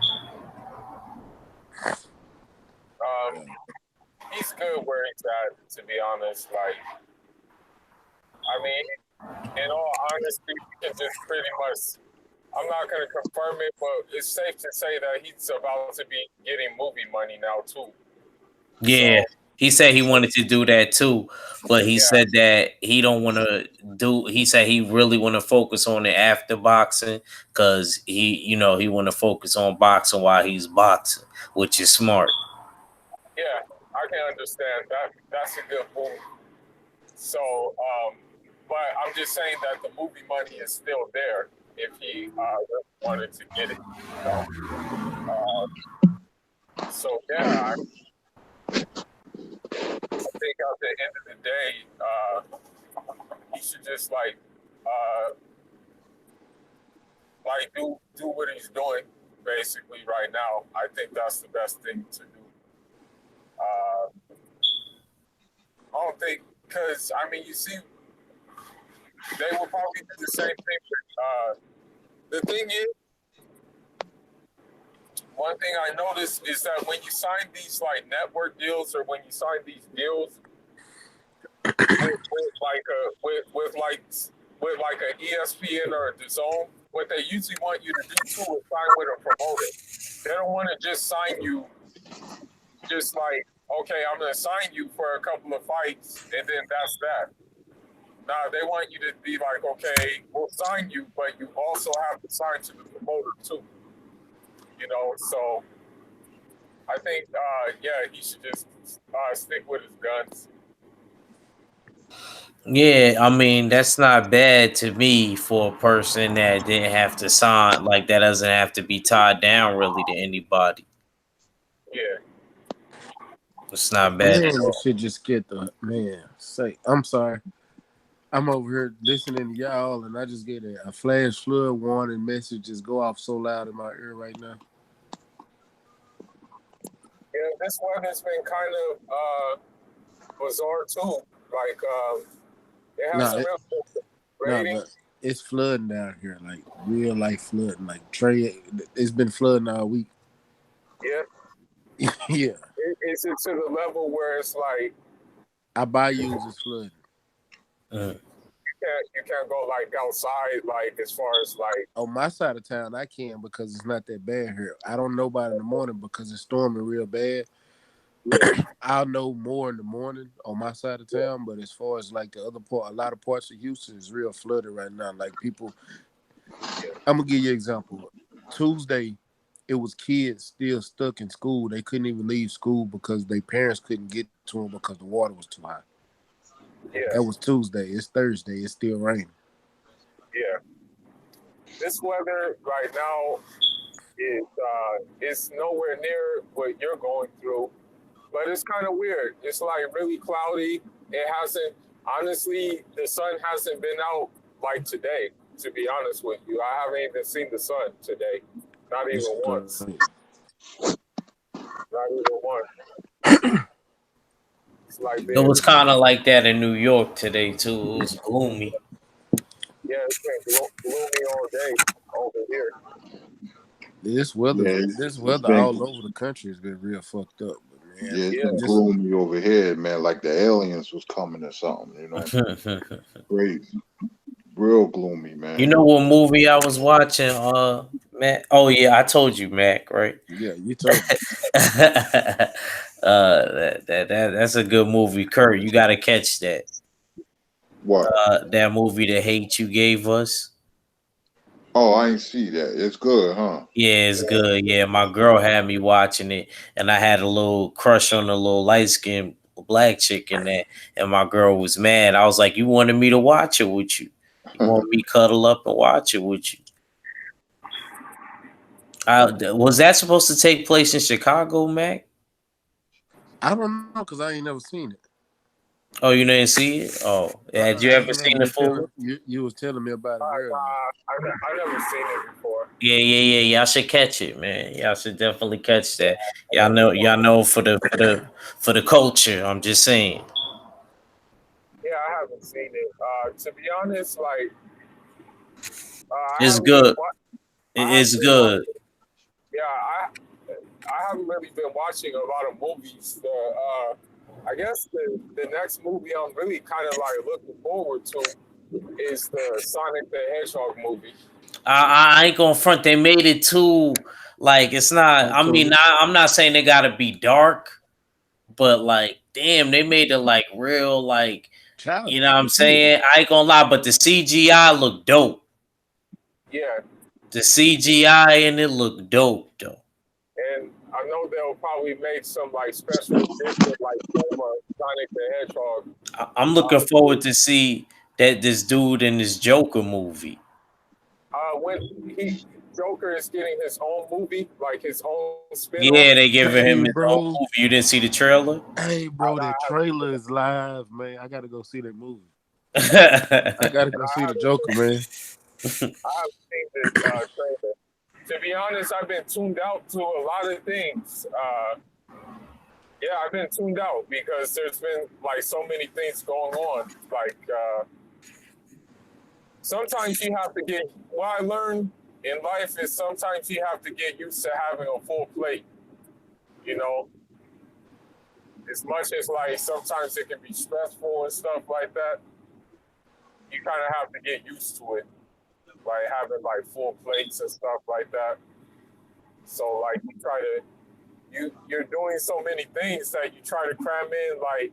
he's good where he's at. To be honest, like I mean, in all honesty, we can just pretty much. I'm not gonna confirm it, but it's safe to say that he's about to be getting movie money now too. Yeah, So he said he wanted to do that too, but he yeah, said that he don't want to do. He said he really want to focus on it after boxing because he want to focus on boxing while he's boxing, which is smart. yeah, I can understand that. That's a good move. So, but I'm just saying that the movie money is still there if he really wanted to get it. You know? So yeah, I think at the end of the day, he should just do what he's doing basically right now. I think that's the best thing to do. Uh, I don't think because I mean you see they will probably do the same thing. The thing is, one thing I noticed is that when you sign these like network deals or when you sign these deals with like an ESPN or a DAZN, what they usually want you to do too is sign with a promoter. They don't want to just sign you just like, okay, I'm going to sign you for a couple of fights and then that's that. Nah, they want you to be like, okay, we'll sign you, but you also have to sign to the promoter too. You know, so I think, yeah, he should just stick with his guns. Yeah, I mean that's not bad to me for a person that didn't have to sign, like that doesn't have to be tied down really to anybody. Yeah, It's not bad Man, at this all. shit just get the man. Say, I'm sorry. I'm over here listening to y'all, and I just get a flash flood warning message just go off so loud in my ear right now. yeah. This one has been kind of bizarre too. Like, it has No, some it, real no, rating. but it's flooding down here, like real life flooding. Like Trey, it's been flooding all week. Yeah, Yeah, it's to the level where it's like our bayous is flooding. Mm. you can't go like outside like as far as like On my side of town, I can because it's not that bad here. I don't know about in the morning because it's storming real bad. yeah, I'll know more in the morning on my side of yeah, town, but as far as like the other part, a lot of parts of Houston is real flooded right now. Like people, yeah, I'm gonna give you an example. Tuesday, it was kids still stuck in school. They couldn't even leave school because their parents couldn't get to them because the water was too high. yeah, That was Tuesday. It's Thursday. It's still raining. yeah. This weather right now is nowhere near what you're going through, but it's kind of weird. It's like really cloudy. It hasn't honestly the sun hasn't been out like today. To be honest with you, I haven't even seen the sun today. Not It's even once. crazy. Not even once. It's like It been was kind of like that in New York today too. It was gloomy. yeah, it's been gloomy all day over here. Yeah, This it's weather been all over the country has been real fucked up. But man, yeah, it's Yeah, been just gloomy over here, man. Like the aliens was coming or something, you know. Crazy, real gloomy, You man. know what movie I was watching, Mac? Oh yeah, I told you, Mac, right? yeah, you told me. That's a good movie, Kurt. You got to catch that. What? That movie, The Hate You Gave Us. Oh, I ain't see that. It's good, huh? Yeah, it's good. Yeah, my girl had me watching it, and I had a little crush on the little light skinned black chick in that, and my girl was mad. I was like, "You wanted me to watch it with you? You want me to cuddle up and watch it with you?" Was that supposed to take place in Chicago, Mac? I don't know because I ain't never seen it. Oh, you didn't see it? Oh, had you I ever just remember seen the you full one? telling you was telling me about it earlier. I've never seen it before. Yeah. Y'all should catch it, man. Y'all should definitely catch that. Y'all know for the culture. I'm just saying, Yeah, I haven't seen it. To be honest, like I it's haven't been. good. I It's haven't been good. watching. Yeah, I haven't really been watching a lot of movies. I guess the next movie I'm really kind of like looking forward to is the Sonic the Hedgehog movie. I ain't gonna front. They made it too like it's not. I mean, Cartoonish. I'm not saying they gotta be dark, but like, damn, they made it like real, like you know Childish, what I'm but yeah. saying. I ain't gonna lie, but the CGI look dope. Yeah, The CGI in it look dope though. and I know they'll probably make some like special edition like Puma Sonic the Hedgehog. I'm looking Movie. forward to see that this dude in this Joker movie. When he Joker is getting his own movie, like his own spinoff. Yeah, they giving Hey, him his own bro. movie. You didn't see the trailer? Hey, I, bro. That I trailer is live, man. I gotta go see that movie. I Yeah, gotta go see the Joker, man. I haven't seen the trailer. To be honest, I've been tuned out to a lot of things. Yeah, I've been tuned out because there's been like so many things going on. Like sometimes you have to get. What I learned in life is sometimes you have to get used to having a full plate. You know, as much as like sometimes it can be stressful and stuff like that. You kind of have to get used to it, like having like full plates and stuff like that. So like you try to you're doing so many things that you try to cram in like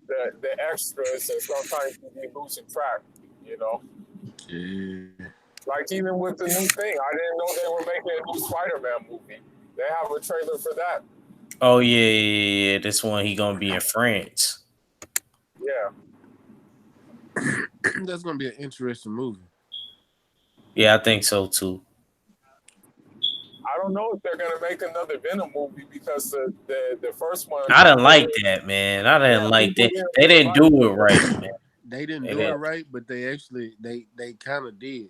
the extras, and sometimes you be losing track. You know, Yeah. like even with the new thing, I didn't know they were making a new Spider-Man movie. They have a trailer for that. oh yeah. This one he gonna be in France. Yeah, That's gonna be an interesting movie. Yeah, I think so too. I don't know if they're gonna make another Venom movie because the first one I didn't people like didn't, that, man. I yeah, didn't like people that. didn't They really didn't like do it. it right, man. They didn't They do it didn't. right, but they actually they kind of did.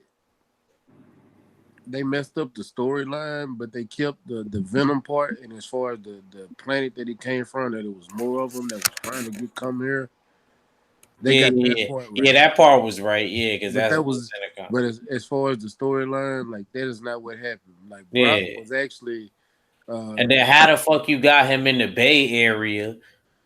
They messed up the storyline, but they kept the Venom part. And as far as the planet that he came from, that it was more of them that was trying to come here. They Yeah, got that yeah, part yeah. right. That part was right. Yeah, because But that's that what was, Seneca. but as far as the storyline, like that is not what happened. Like Brock Yeah, was actually, and uh, then how the fuck you got him in the Bay Area?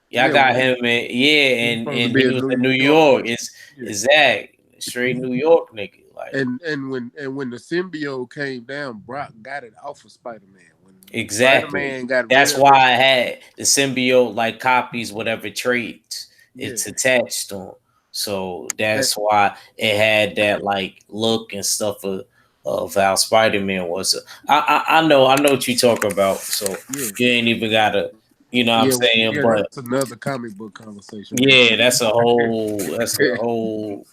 Y'all yeah, got when him in, yeah, he was and supposed to he be in was New in New York, York. It's yeah. exact straight New York nigga. Like And when the symbiote came down, Brock got it off of Spider Man. When Spider exactly. Man got rid That's of why it, I had the symbiote like copies whatever traits yeah, it's attached to 'em. So that that's why it had that like look and stuff of how Spider Man was. I know what you talk about. So yeah, you ain't even gotta, you know what I'm yeah, saying? yeah. But That's another comic book conversation right yeah, there. that's a whole.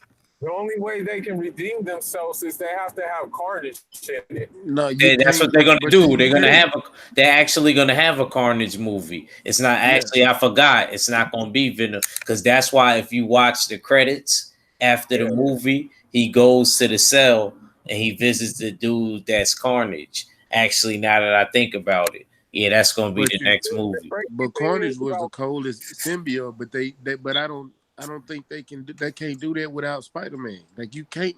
The only way they can redeem themselves is they have to have Carnage in it. No, you That's can't. what they're gonna But do. you can. They're actually gonna have a Carnage movie. It's not Yeah, actually. I forgot. It's not gonna be Venom because that's why if you watch the credits after the Yeah, movie, he goes to the cell and he visits the dude that's Carnage. Actually, now that I think about it, yeah, that's gonna be the but you, next movie. crazy but thing is Carnage was the about coldest symbiote. But but I don't think they can. They can't do that without Spider Man. Like you can't.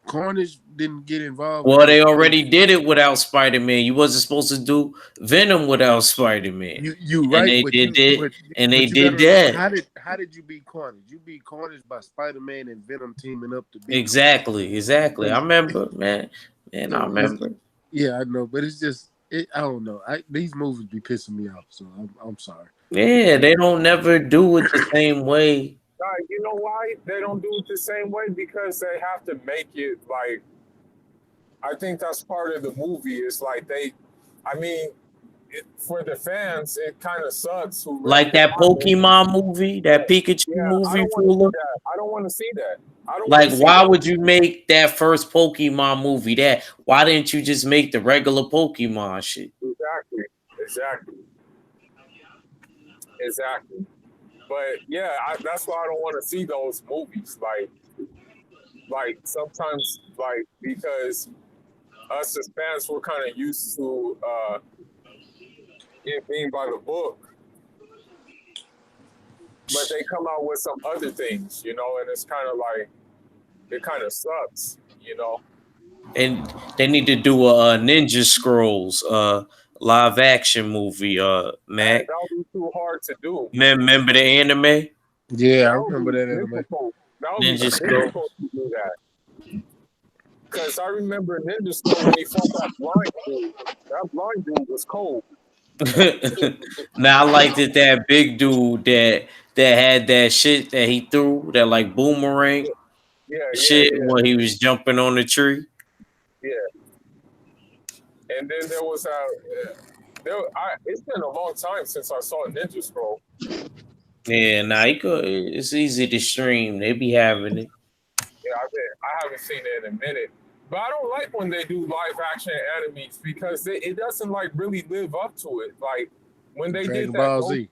Carnage didn't get involved Well, until they already did it without Spider Man. You wasn't supposed to do Venom without Spider Man, you and right, they but did you it, but and they but you did gotta that. how did you beat Carnage? You beat Carnage by Spider Man and Venom teaming up to beat Carnage. Exactly. I That's remember, man. Man, I so it's remember. yeah, I know, but it's just I don't know. These movies be pissing me off, so I'm sorry. Yeah, they don't never do it the same way. you know why they don't do it the same way? Because they have to make it like I think that's part of the movie. Is like I mean, for the fans, it kind of sucks who read Like the that comic. Pokemon movie, that Pikachu Yeah, I movie, don't want to see Fuller. that. I don't want to see that. I don't want Like, to see why that. would you make that first Pokemon movie that? Why didn't you just make the regular Pokemon shit? Exactly, exactly, exactly. But yeah, that's why I don't want to see those movies. Like sometimes, like because us as fans were kind of used to it being by the book, but they come out with some other things, and it's kind of like it kind of sucks. And they need to do a Ninja Scrolls, live action movie, Man, Mac. that would be too hard to do. Remember the anime? Yeah, I That would remember be that anime. difficult. That would be Ninja Scroll. difficult to do that. Because I remember Ninja Scroll when he fought that blind dude. That blind dude was cold. Now I liked it that big dude that had that shit that he threw, that like boomerang Yeah, yeah, shit yeah, when he was jumping on the tree. yeah. And then there was it's been a long time since I saw Ninja Scroll. Yeah, nah, he could. It's easy to stream. They be having it. Yeah, I haven't seen it in a minute. But I don't like when they do live action animes because it doesn't like really live up to it. Like when they did Dragon that Ball Ghost, Z.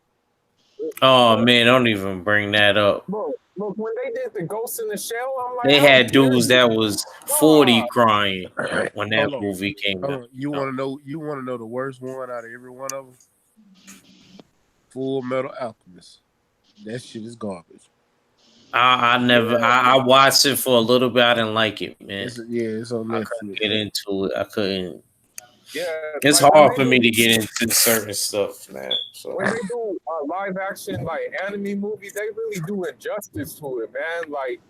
Oh bro, man, don't even bring that up. look, when they did the Ghost in the Shell, I'm like, They how had dare dudes you? that was Nah, 40 crying when that Hold on, movie came hold out. on. You want to know? You want to know the worst one out of every one of them? Full Metal Alchemist. That shit is garbage. I never. yeah, I watched it for a little bit. I didn't like it, man. It's on I couldn't Netflix. get into it. I couldn't. yeah. It's Like when hard they for me do to get into certain stuff, man. So when they do live action like anime movie, they really do injustice to it, man. Like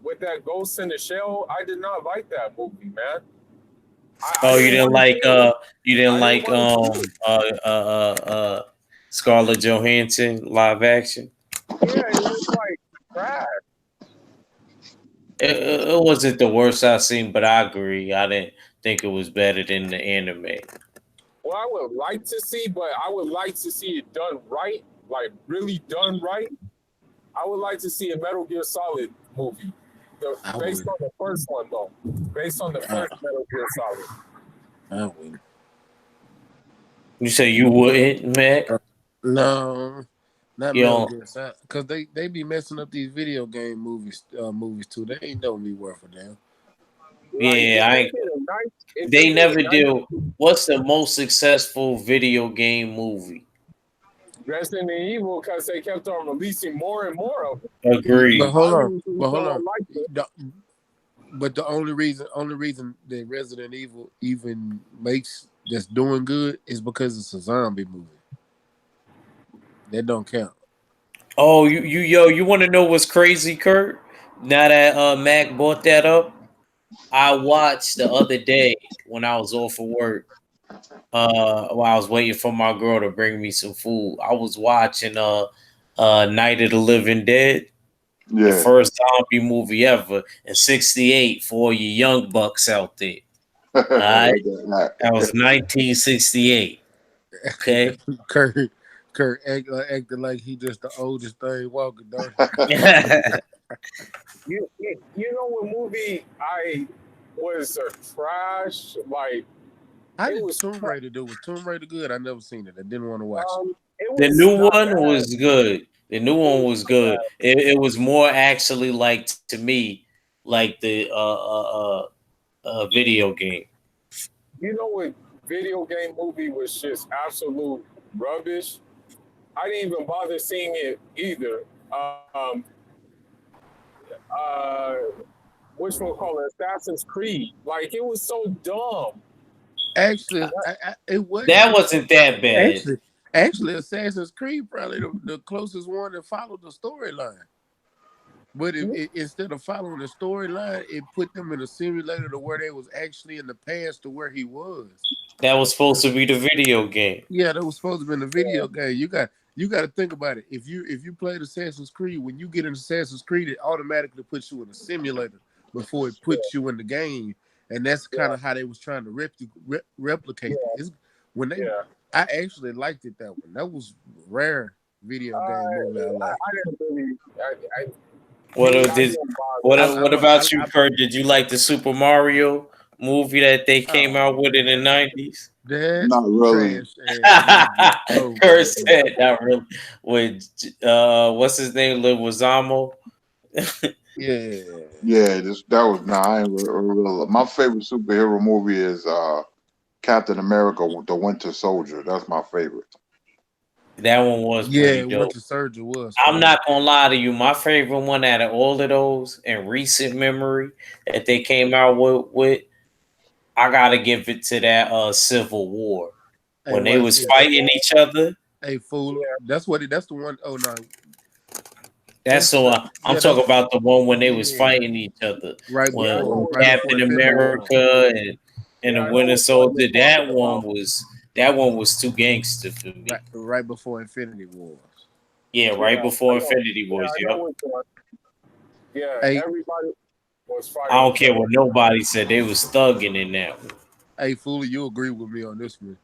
with that Ghost in the Shell, I did not like that movie, man. I oh, didn't want to see it. you didn't I didn't like want to see it. Scarlett Johansson live action. Yeah, it was like trash. It wasn't the worst I've seen, but I agree. I didn't think it was better than the anime. Well, I would like to see, but I would like to see it done right, like really done right. I would like to see a Metal Gear Solid movie, I based would. on the first one though. Based on the I, first Metal Gear Solid. I would. You say you wouldn't, Mac? No, not You Metal don't. Gear Solid, because they be messing up these video game movies too. They ain't don't be worth a damn. Like Yeah, I ain't. if they They did never a nice do. What's the most successful video game movie? Resident Evil, because they kept on releasing more and more of it. But Agreed. hold I on, usually but hold on. don't like it. The- But the only reason that Resident Evil even makes that's doing good is because it's a zombie movie. That don't count. Oh, you want to know what's crazy, Kurt? Now that Mac brought that up, I watched the other day when I was off of work. While I was waiting for my girl to bring me some food, I was watching Night of the Living Dead, the Yeah. first zombie movie ever in '68 for all you young bucks out there. All right, that was 1968. Okay. Kurt, acting like he just the oldest thing walking, don't You know what movie I was a trash? Like How it did was Tomb Raider do? Was Tomb Raider good? I never seen it. I didn't want to watch it. it The was new not one bad. was good. The new It one was was not good. bad. It was more actually like to me like the video game. You know what video game movie was just absolute rubbish? I didn't even bother seeing it either. Uh, which one called it Assassin's Creed? Like it was so dumb. Actually, it wasn't. That wasn't that bad. Actually, actually, Assassin's Creed probably the closest one that followed the storyline. But instead of following the storyline, it put them in a simulator to where they was actually in the past to where he was. That was supposed to be the video game. Yeah, that was supposed to be in the video game. You got to think about it. If you played Assassin's Creed, when you get in Assassin's Creed, it automatically puts you in a simulator before it puts you in the game, and that's kind of how they was trying to replicate it. When they, Yeah. I actually liked it that one. That was rare video game movie I like. I didn't really. What Me, uh, I did didn't what bother. I, uh, I, what I, about you, I, Kurt? Did you like the Super Mario movie that they came out with in the oh, '90s? that Not really. trash ass movie. Oh my Kurt god. said not really. With what's his name? Leguizamo. Yeah. Yeah, that was nah. I ain't real. My favorite superhero movie is Captain America: The Winter Soldier. That's my favorite. That one was Yeah, pretty dope. Winter Soldier was I'm fun. not gonna lie to you. My favorite one out of all of those in recent memory that they came out with I gotta give it to that Civil War. Hey, when they watch was this. fighting each other. Hey, fool. That's what. That's the one. Oh no. That's so. I'm Yeah. That's talking about the one when they was yeah. fighting each other. Right Yeah, I When know before. what Right one. before Captain Infinity War. America and Yeah, the I know Winter what one you're Soldier, talking about. that one was too gangster for me. Right before Infinity Wars. Yeah, Yeah, right I before know. Infinity Yeah, Wars. I know Yep. which one. Yeah, Hey, everybody was I fighting don't each care other. what nobody said. They was thugging in that one. hey, fool. You agree with me on this one?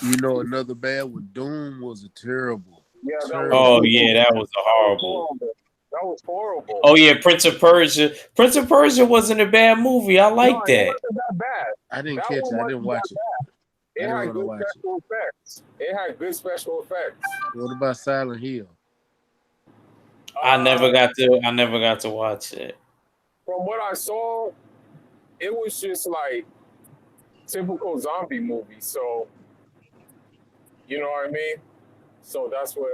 You know, another bad one. Doom was a terrible, Yeah, that was Oh terrible yeah, movie. that was a that was horrible. horrible. That was horrible. Oh yeah, Prince of Persia. Prince of Persia wasn't a bad movie. I No, like it that. wasn't that bad. I didn't That catch one it. I didn't wasn't that watch it. bad. I It didn't had want to good watch it. special effects. It had good special effects. What about Silent Hill? Uh, I never got to watch it. from what I saw, it was just like typical zombie movie. So you know what I mean. So that's what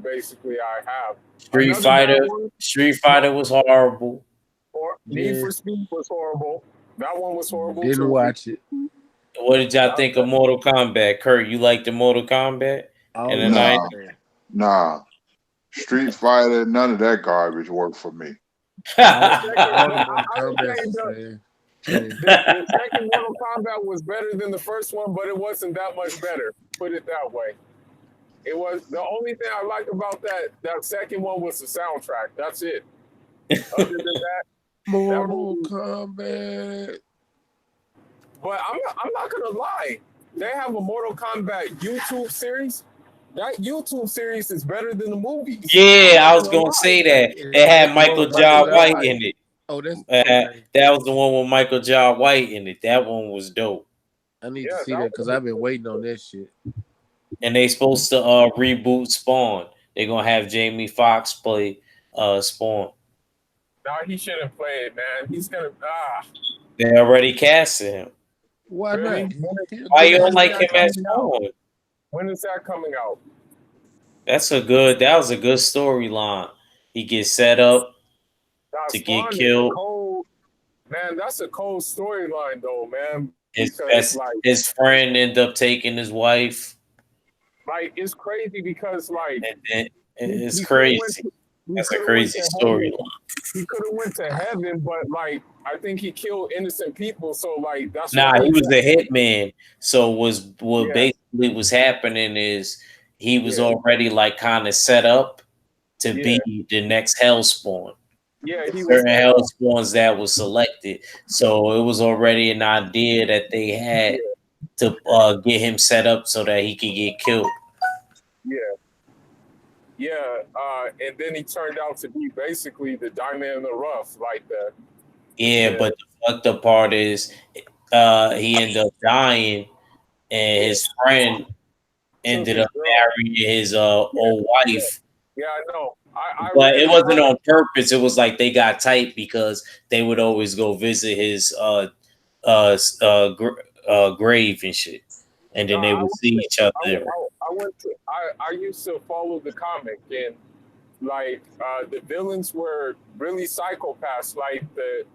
basically I have. Street Another bad Fighter. one. Street Fighter was horrible. Or Need Yeah, for Speed was horrible. That one was horrible didn't too. watch it. What did y'all That, think of Mortal Kombat? Kurt, you liked the Mortal Kombat I in don't the know. 90s? Nah, nah. Street Fighter, none of that garbage worked for me. the All, second, all the, the Mortal I would Kombat say is the, saying. Hey, the second Mortal Kombat was better than the first one, but it wasn't that much better. Put it that way. It was the only thing I liked about that second one was the soundtrack. That's it. Other than that Mortal movie. Kombat. But I'm not gonna lie. They have a Mortal Kombat YouTube series. That YouTube series is better than the movies. I'm Yeah, not I was gonna gonna lie. say that. It had Oh, Michael Michael Jai Jai White White. in it. Oh, that's okay. That was the one with Michael Jai White in it. That one was dope. I need to Yeah, see that because I've been waiting on that shit. And they supposed to reboot Spawn. They're gonna have Jamie Foxx play Spawn. no, he shouldn't play it, man. He's gonna They already casted him. Why really. not? He a Why good you don't When is like actor. that him as coming out? Spawn? When is that coming out? That was a good storyline. He gets set up Now, to get Spawn is a killed. cold man. That's a cold storyline, though, man. His Because best his friend end up taking his wife. like it's crazy because like And then it's he could have went crazy. to, he That's a could have went crazy to heaven. storyline. He could have went to heaven, but like I think he killed innocent people. So like that's Nah, why he he's was a hitman. So what yeah, basically was happening is he was yeah, already like kind of set up to yeah, be the next Hellspawn. yeah. He was Certain Hellspawns that was selected. So it was already an idea that they yeah, had to get him set up so that he could get killed. yeah, yeah. And then he turned out to be basically the diamond in the rough, like Yeah, the but the fucked up part is he ended up dying and yeah his friend took ended his up girl. marrying his Yeah, old yeah, wife. yeah. I know. I But read it the wasn't comic. on purpose. It was like they got tight because they would always go visit his grave and shit, and No, then they I would went see to, each other. I went to, I used to follow the comic and like the villains were really psychopaths. Like the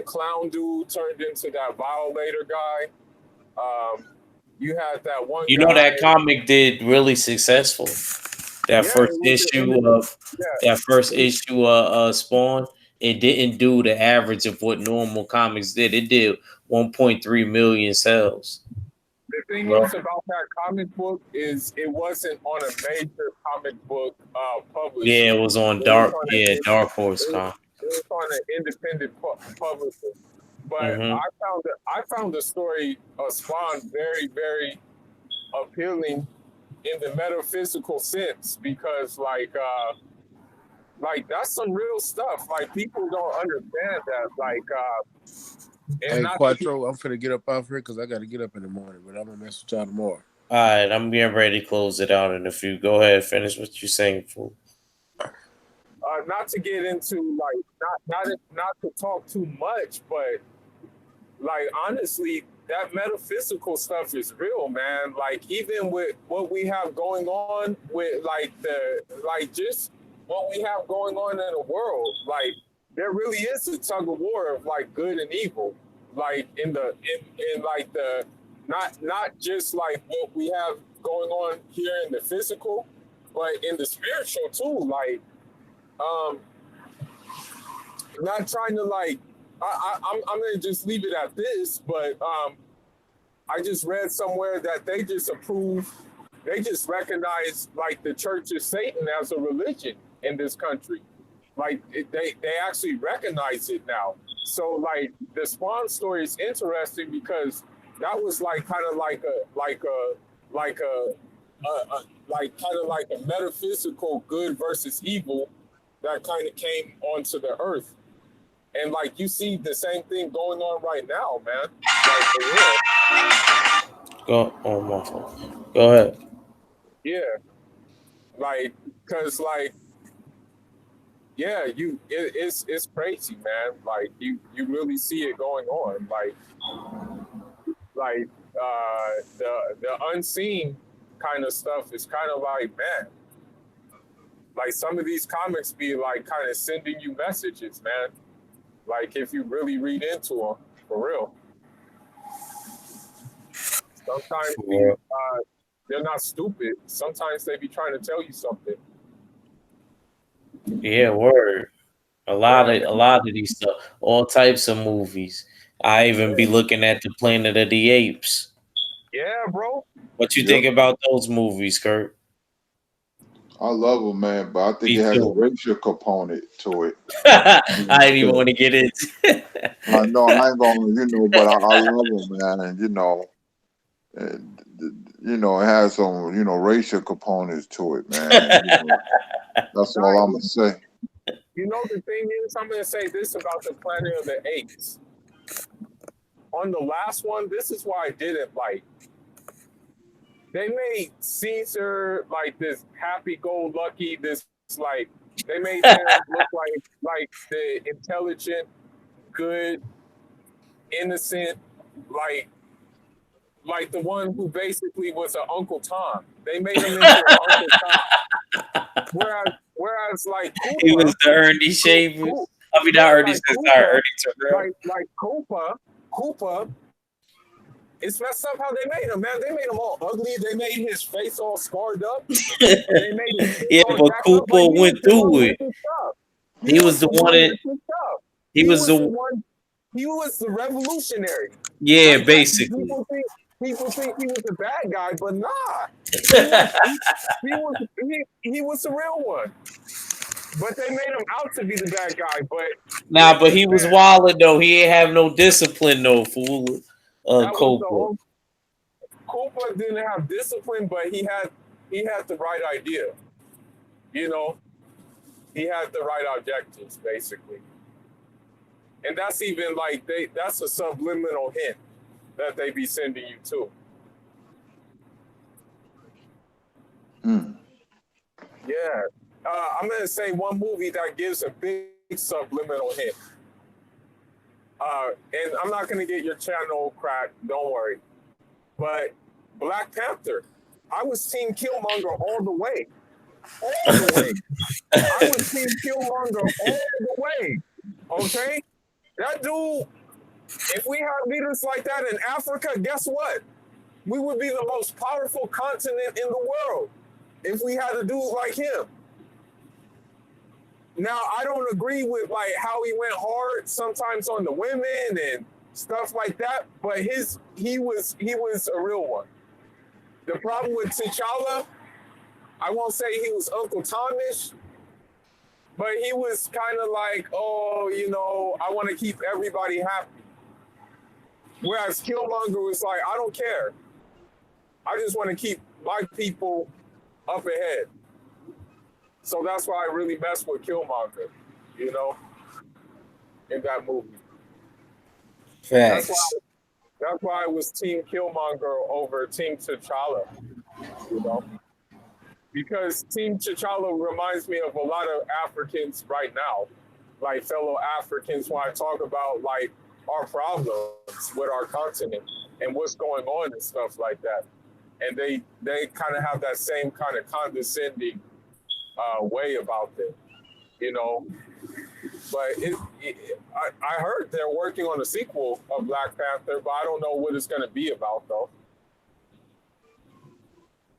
clown dude turned into that violator guy. You had that one You know guy. that comic did really successful. That Yeah, first it was issue of yeah, Spawn, it didn't do the average of what normal comics did. It did 1.3 million sales. the thing Well, is about that comic book is it wasn't on a major comic book yeah, publisher. it was on It was Dark. on Yeah, an Dark Horse it, comic. it was on an independent publisher. But Hmm. I found the story of Spawn very, very appealing in the metaphysical sense because like that's some real stuff. Like people don't understand that. Like and Hey, not to be Quattro, I'm finna get up off here because I got to get up in the morning, but I'm gonna mess with y'all tomorrow. All right, I'm getting ready to close it out in a few. Go ahead, finish what you're saying, fool. not to get into like not to talk too much, but like honestly, that metaphysical stuff is real, man. Like even with what we have going on with like just what we have going on in the world, like there really is a tug of war of like good and evil, like in like not just like what we have going on here in the physical, but in the spiritual too. Like, um, not trying to like, I'm gonna just leave it at this, but I just read somewhere that they just approve, they just recognize like the Church of Satan as a religion in this country. Like they actually recognize it now. So like the Spawn story is interesting because that was like kind of like like kind of like a metaphysical good versus evil that kind of came onto the earth. And like you see the same thing going on right now, man. Like for real. Go on my phone. Go ahead. Yeah. Like, cause like, yeah, it's crazy, man. Like you really see it going on. Like the unseen kind of stuff is kind of like, man, like some of these comics be like kind of sending you messages, man. Like if you really read into them, for real. Sometimes they're not stupid. Sometimes they be trying to tell you something. Yeah, word. Yeah, A lot of these stuff, all types of movies. I even be looking at the Planet of the Apes. yeah, bro. What you Yep. think about those movies, Kurt? I love them, man, but I think Me it has a too. racial component to it. I You didn't even know, want to get into. I know I ain't gonna, but I love them, man, and it has some, racial components to it, man. That's Nah, all I'm gonna say. you know the thing is, I'm gonna say this about the Planet of the Apes. On the last one, this is why I didn't like. They made Caesar like this happy-go-lucky, this like they made him look like the intelligent, good, innocent, like the one who basically was an Uncle Tom. They made him into an Uncle Tom. Whereas like He was Cooper, the Ernie Shavers. I mean, not yeah, Ernie, like sorry, Cooper, Ernie Terrell. like Cooper. It's messed up how they made him, man. They made him all ugly. They made his face all scarred up. They made his teeth Yeah, all but jacked up. Like Cooper he was went the through one it. with the stuff. He He was was the the one one that with the stuff. he He was was the the one. He was the revolutionary. yeah, Like that. basically. People think he was the bad guy, but nah. He was he was the real one. But they made him out to be the bad guy. But Nah, but he was wilding though. He ain't have no discipline though, fool. that was the Cooper. whole. Cooper didn't have discipline, but he had the right idea. You know, he had the right objectives, basically. And that's even like that's a subliminal hint that they be sending you to. Mm. Yeah. I'm gonna say one movie that gives a big subliminal hint. And I'm not gonna get your channel cracked, don't worry. But Black Panther, I was Team Killmonger all the way. All the way. I was Team Killmonger all the way. Okay? That dude, if we had leaders like that in Africa, guess what? We would be the most powerful continent in the world if we had a dude like him. Now, I don't agree with like how he went hard sometimes on the women and stuff like that, but he was a real one. The problem with T'Challa, I won't say he was Uncle Tomish, but he was kind of like, oh, I want to keep everybody happy. Whereas Killmonger was like, I don't care. I just want to keep my people up ahead. So that's why I really mess with Killmonger, in that movie. Facts. That's why I was Team Killmonger over Team T'Challa, Because Team T'Challa reminds me of a lot of Africans right now, like fellow Africans, when I talk about like our problems with our continent and what's going on and stuff like that. And they kind of have that same kind of condescending way about them, But I heard they're working on a sequel of Black Panther, but I don't know what it's going to be about though.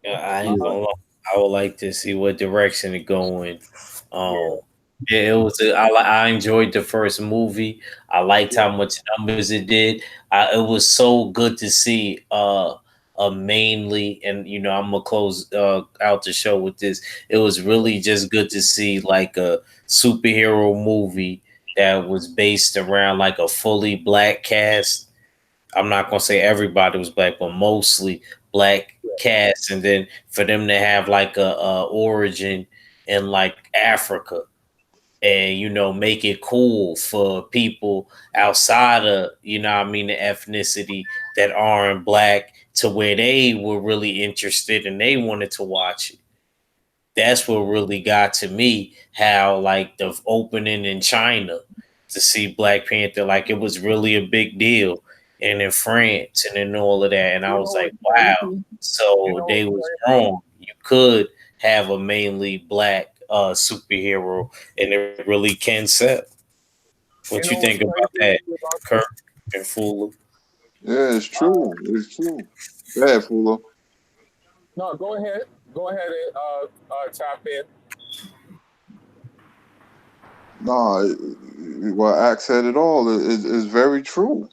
Yeah, I Uh, ain't gonna lie. I would like to see what direction it going. yeah, Um, yeah, it was. I enjoyed the first movie. I liked yeah, how much numbers it did. It was so good to see. Mainly, and I'm gonna close out the show with this. It was really just good to see like a superhero movie that was based around like a fully black cast. I'm not gonna say everybody was black, but mostly black cast, and then for them to have like a origin in like Africa, and make it cool for people outside of what I mean the ethnicity that aren't black to where they were really interested and they wanted to watch it. That's what really got to me. How like the opening in China to see Black Panther, like it was really a big deal, and in France and in all of that. And I you was know like, what's wow. crazy? You So know they what's was crazy? wrong. You could have a mainly black superhero, and it really can sell. What You you know what's think about crazy that, about Kirk and Fuller? Yeah, it's uh, true. It's true. Go ahead, Fulo. no, go ahead and tap in. No, what Axe said it all is very true.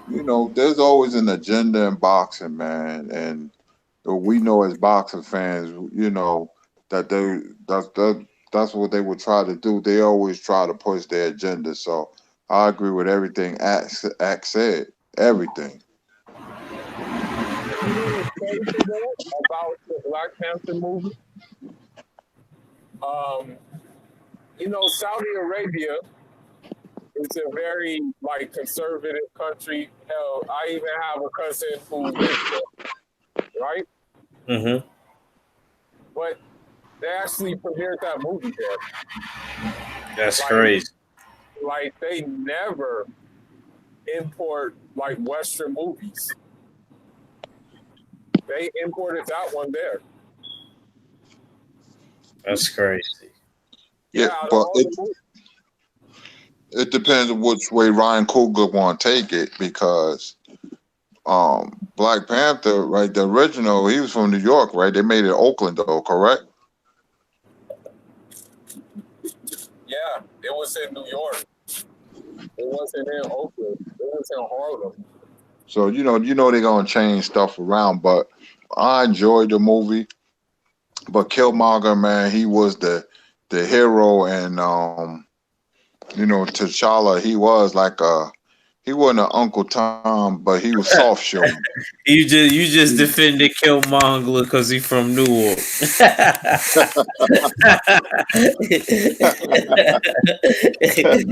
There's always an agenda in boxing, man, and we know as boxing fans, that that's what they would try to do. They always try to push their agenda. So I agree with everything Axe said. Everything. You know what's crazy though about the Black Panther movie? Um, Saudi Arabia is a very like conservative country. Hell, I even have a cousin who lives there, right? Mm-hmm. But they actually premiered that movie there. That's Like, crazy. they never import like Western movies. They imported that one there. That's crazy. Yeah, Yeah, out of but all it the movies. it depends on which way Ryan Coogler want to take it because Black Panther, right? The original, he was from New York, right? They made it Oakland, though, correct? Yeah, it was in New York. It wasn't in Oakland. It was in Harlem. So they're gonna change stuff around, but I enjoyed the movie. But Killmonger, man, he was the hero, and T'Challa, he wasn't an Uncle Tom, but he was soft shoulder. You just defended Killmonger because he from Newark.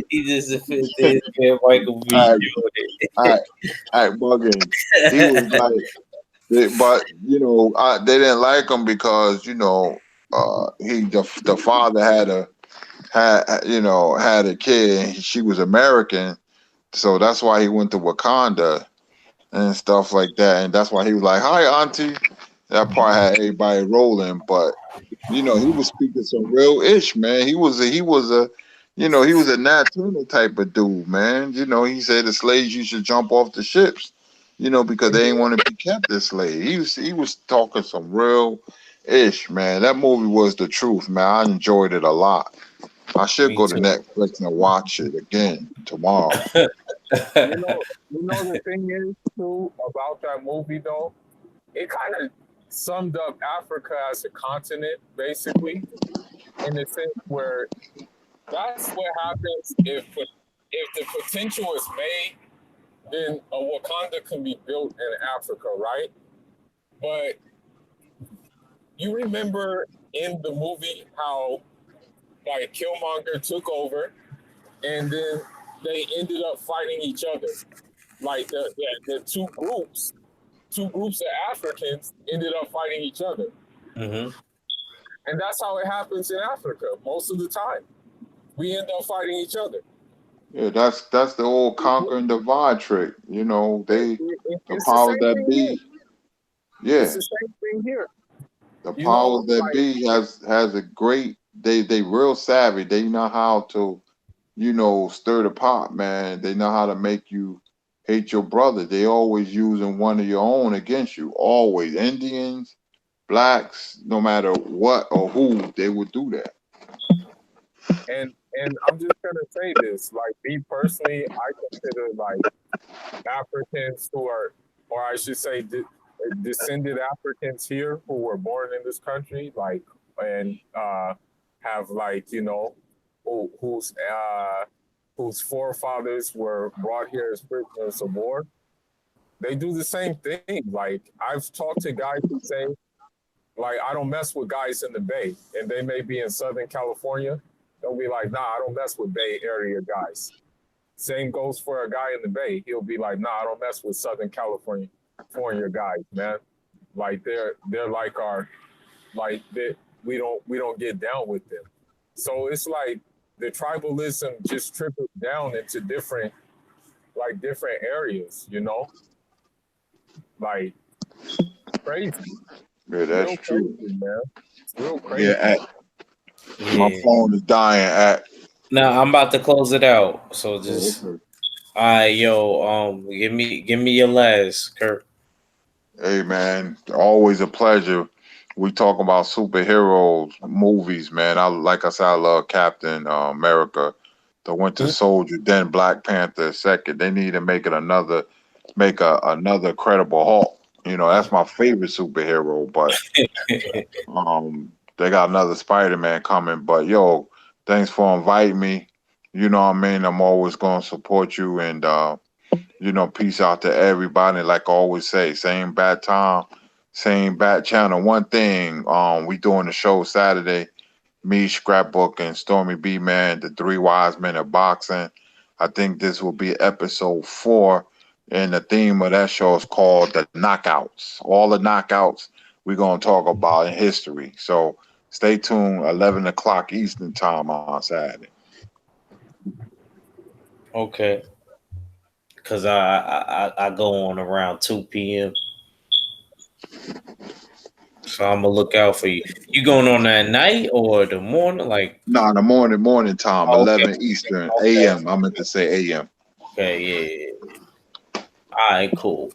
He just defended his man Michael B. I, Jordan. I, I bugging. He was like, but they didn't like him because the father had a kid, and she was American, so that's why he went to Wakanda and stuff like that, and that's why he was like, "Hi, Auntie." That part had everybody rolling, but he was speaking some real ish, man. He was a Nat Turner type of dude, man. He said the slaves you should jump off the ships, because they ain't want to be kept as slaves. He was talking some real ish, man. That movie was the truth, man. I enjoyed it a lot. I should Me go to too. Netflix and watch it again tomorrow. The thing is too about that movie though, it kind of summed up Africa as a continent, basically, in the sense where that's what happens if the potential is made, then a Wakanda can be built in Africa, right? But you remember in the movie how like Killmonger took over, and then they ended up fighting each other. Like the two groups of Africans ended up fighting each other. Hmm. And that's how it happens in Africa most of the time. We end up fighting each other. Yeah, that's the old conquer and divide trick. The It's the powers same that thing here. be, It's yeah, the same thing here. the You know, powers that like be has a great. They real savvy. They know how to stir the pot, man. They know how to make you hate your brother. They always using one of your own against you. Always. Indians, blacks, no matter what or who, they would do that. And I'm just gonna say this, like me personally, I consider like Africans who are, or I should say, descended Africans here who were born in this country, like, and have like whose forefathers were brought here as prisoners of war. They do the same thing. Like I've talked to guys who say, like, I don't mess with guys in the Bay, and they may be in Southern California. They'll be like, nah, I don't mess with Bay Area guys. Same goes for a guy in the Bay. He'll be like, nah, I don't mess with Southern California guys, man. Like they're like our like that we don't get down with them. So it's like the tribalism just trickles down into different areas, like crazy, Yeah, that's real true. crazy, man. It's real Yeah, crazy. my Yeah. phone is dying. Now I'm about to close it out. So Oh, just okay. all right, yo. Give me your last, Kurt. Hey, man, always a pleasure. We talk about superheroes movies, man. Like I said, I love Captain America, the Winter Soldier, then Black Panther second. They need to make another Credible Hulk. That's my favorite superhero. But they got another Spider Man coming. But yo, thanks for inviting me. You know what I mean? I'm always gonna support you, and peace out to everybody. Like I always say, same bad time, same bad channel. One thing, we doing the show Saturday. Me, Scrapbook, and Stormy B Man, the three wise men of boxing. I think this will be episode 4, and the theme of that show is called the knockouts. All the knockouts we're gonna talk about in history. So stay tuned. 11 o'clock Eastern time on Saturday. Okay, because I go on around 2 p.m. So I'm gonna look out for you. You going on at night or the morning? Like, No, in the morning time, okay, 11 Eastern, okay, AM. I meant to say AM. okay, yeah, yeah. All right, cool.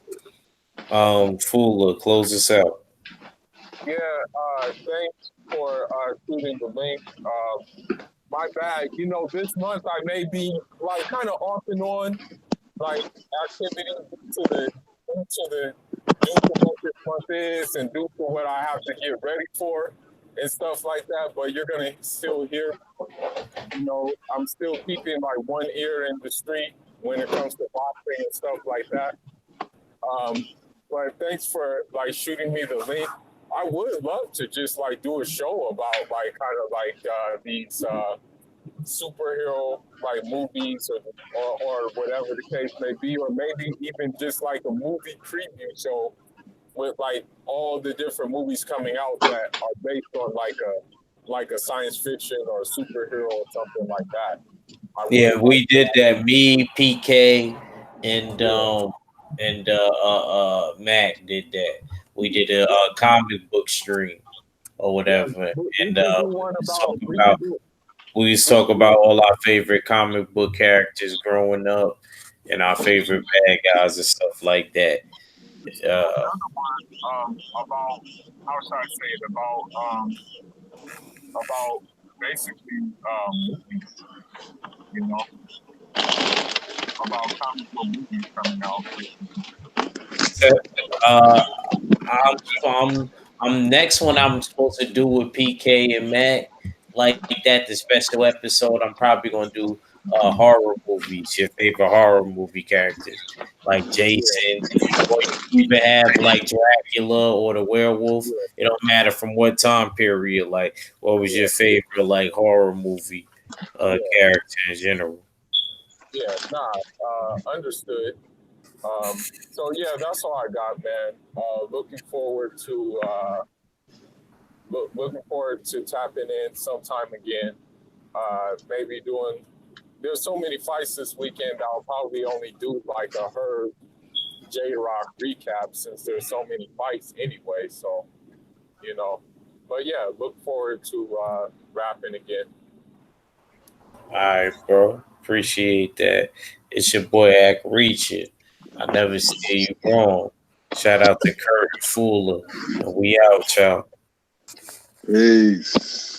Fuller, close this out. Yeah, thanks for shooting the link. My bad. This month I may be like kind of off and on, like activities due to what this month is and due to what I have to get ready for and stuff like that. But you're gonna still hear, I'm still keeping like one ear in the street when it comes to boxing and stuff like that. Um, but thanks for like shooting me the link. I would love to just like do a show about like kind of like these superhero like movies or whatever the case may be, or maybe even just like a movie preview show with like all the different movies coming out that are based on like a science fiction or a superhero or something like that. I would Yeah, like we did that. Me, PK, and yeah, Matt did that. We did a comic book stream or yeah. whatever, We and can do one about we can do we just we talk can do about all our favorite comic book characters growing up and our favorite bad guys and stuff like that. Uh, another one about how should I say it about basically movies, you know, about comic book movies coming out. uh, I'm next one I'm supposed to do with PK and Matt like that. The special episode I'm probably gonna do horror movies. Your favorite horror movie characters like Yeah, Jason, or you even have like Dracula or the werewolf. yeah, It don't matter from what time period. Like, what was yeah, your favorite like horror movie yeah, character in general? yeah. Nah, understood. So yeah, that's all I got, man. Looking forward to tapping in sometime again. Maybe doing. There's so many fights this weekend. I'll probably only do like a Herd J Rock recap since there's so many fights anyway. So you know, but yeah, look forward to rapping again. All right, bro. Appreciate that. It's your boy Ack Reacher. I never say you wrong. Shout out to Kurt Fuller. And we out, y'all. Peace.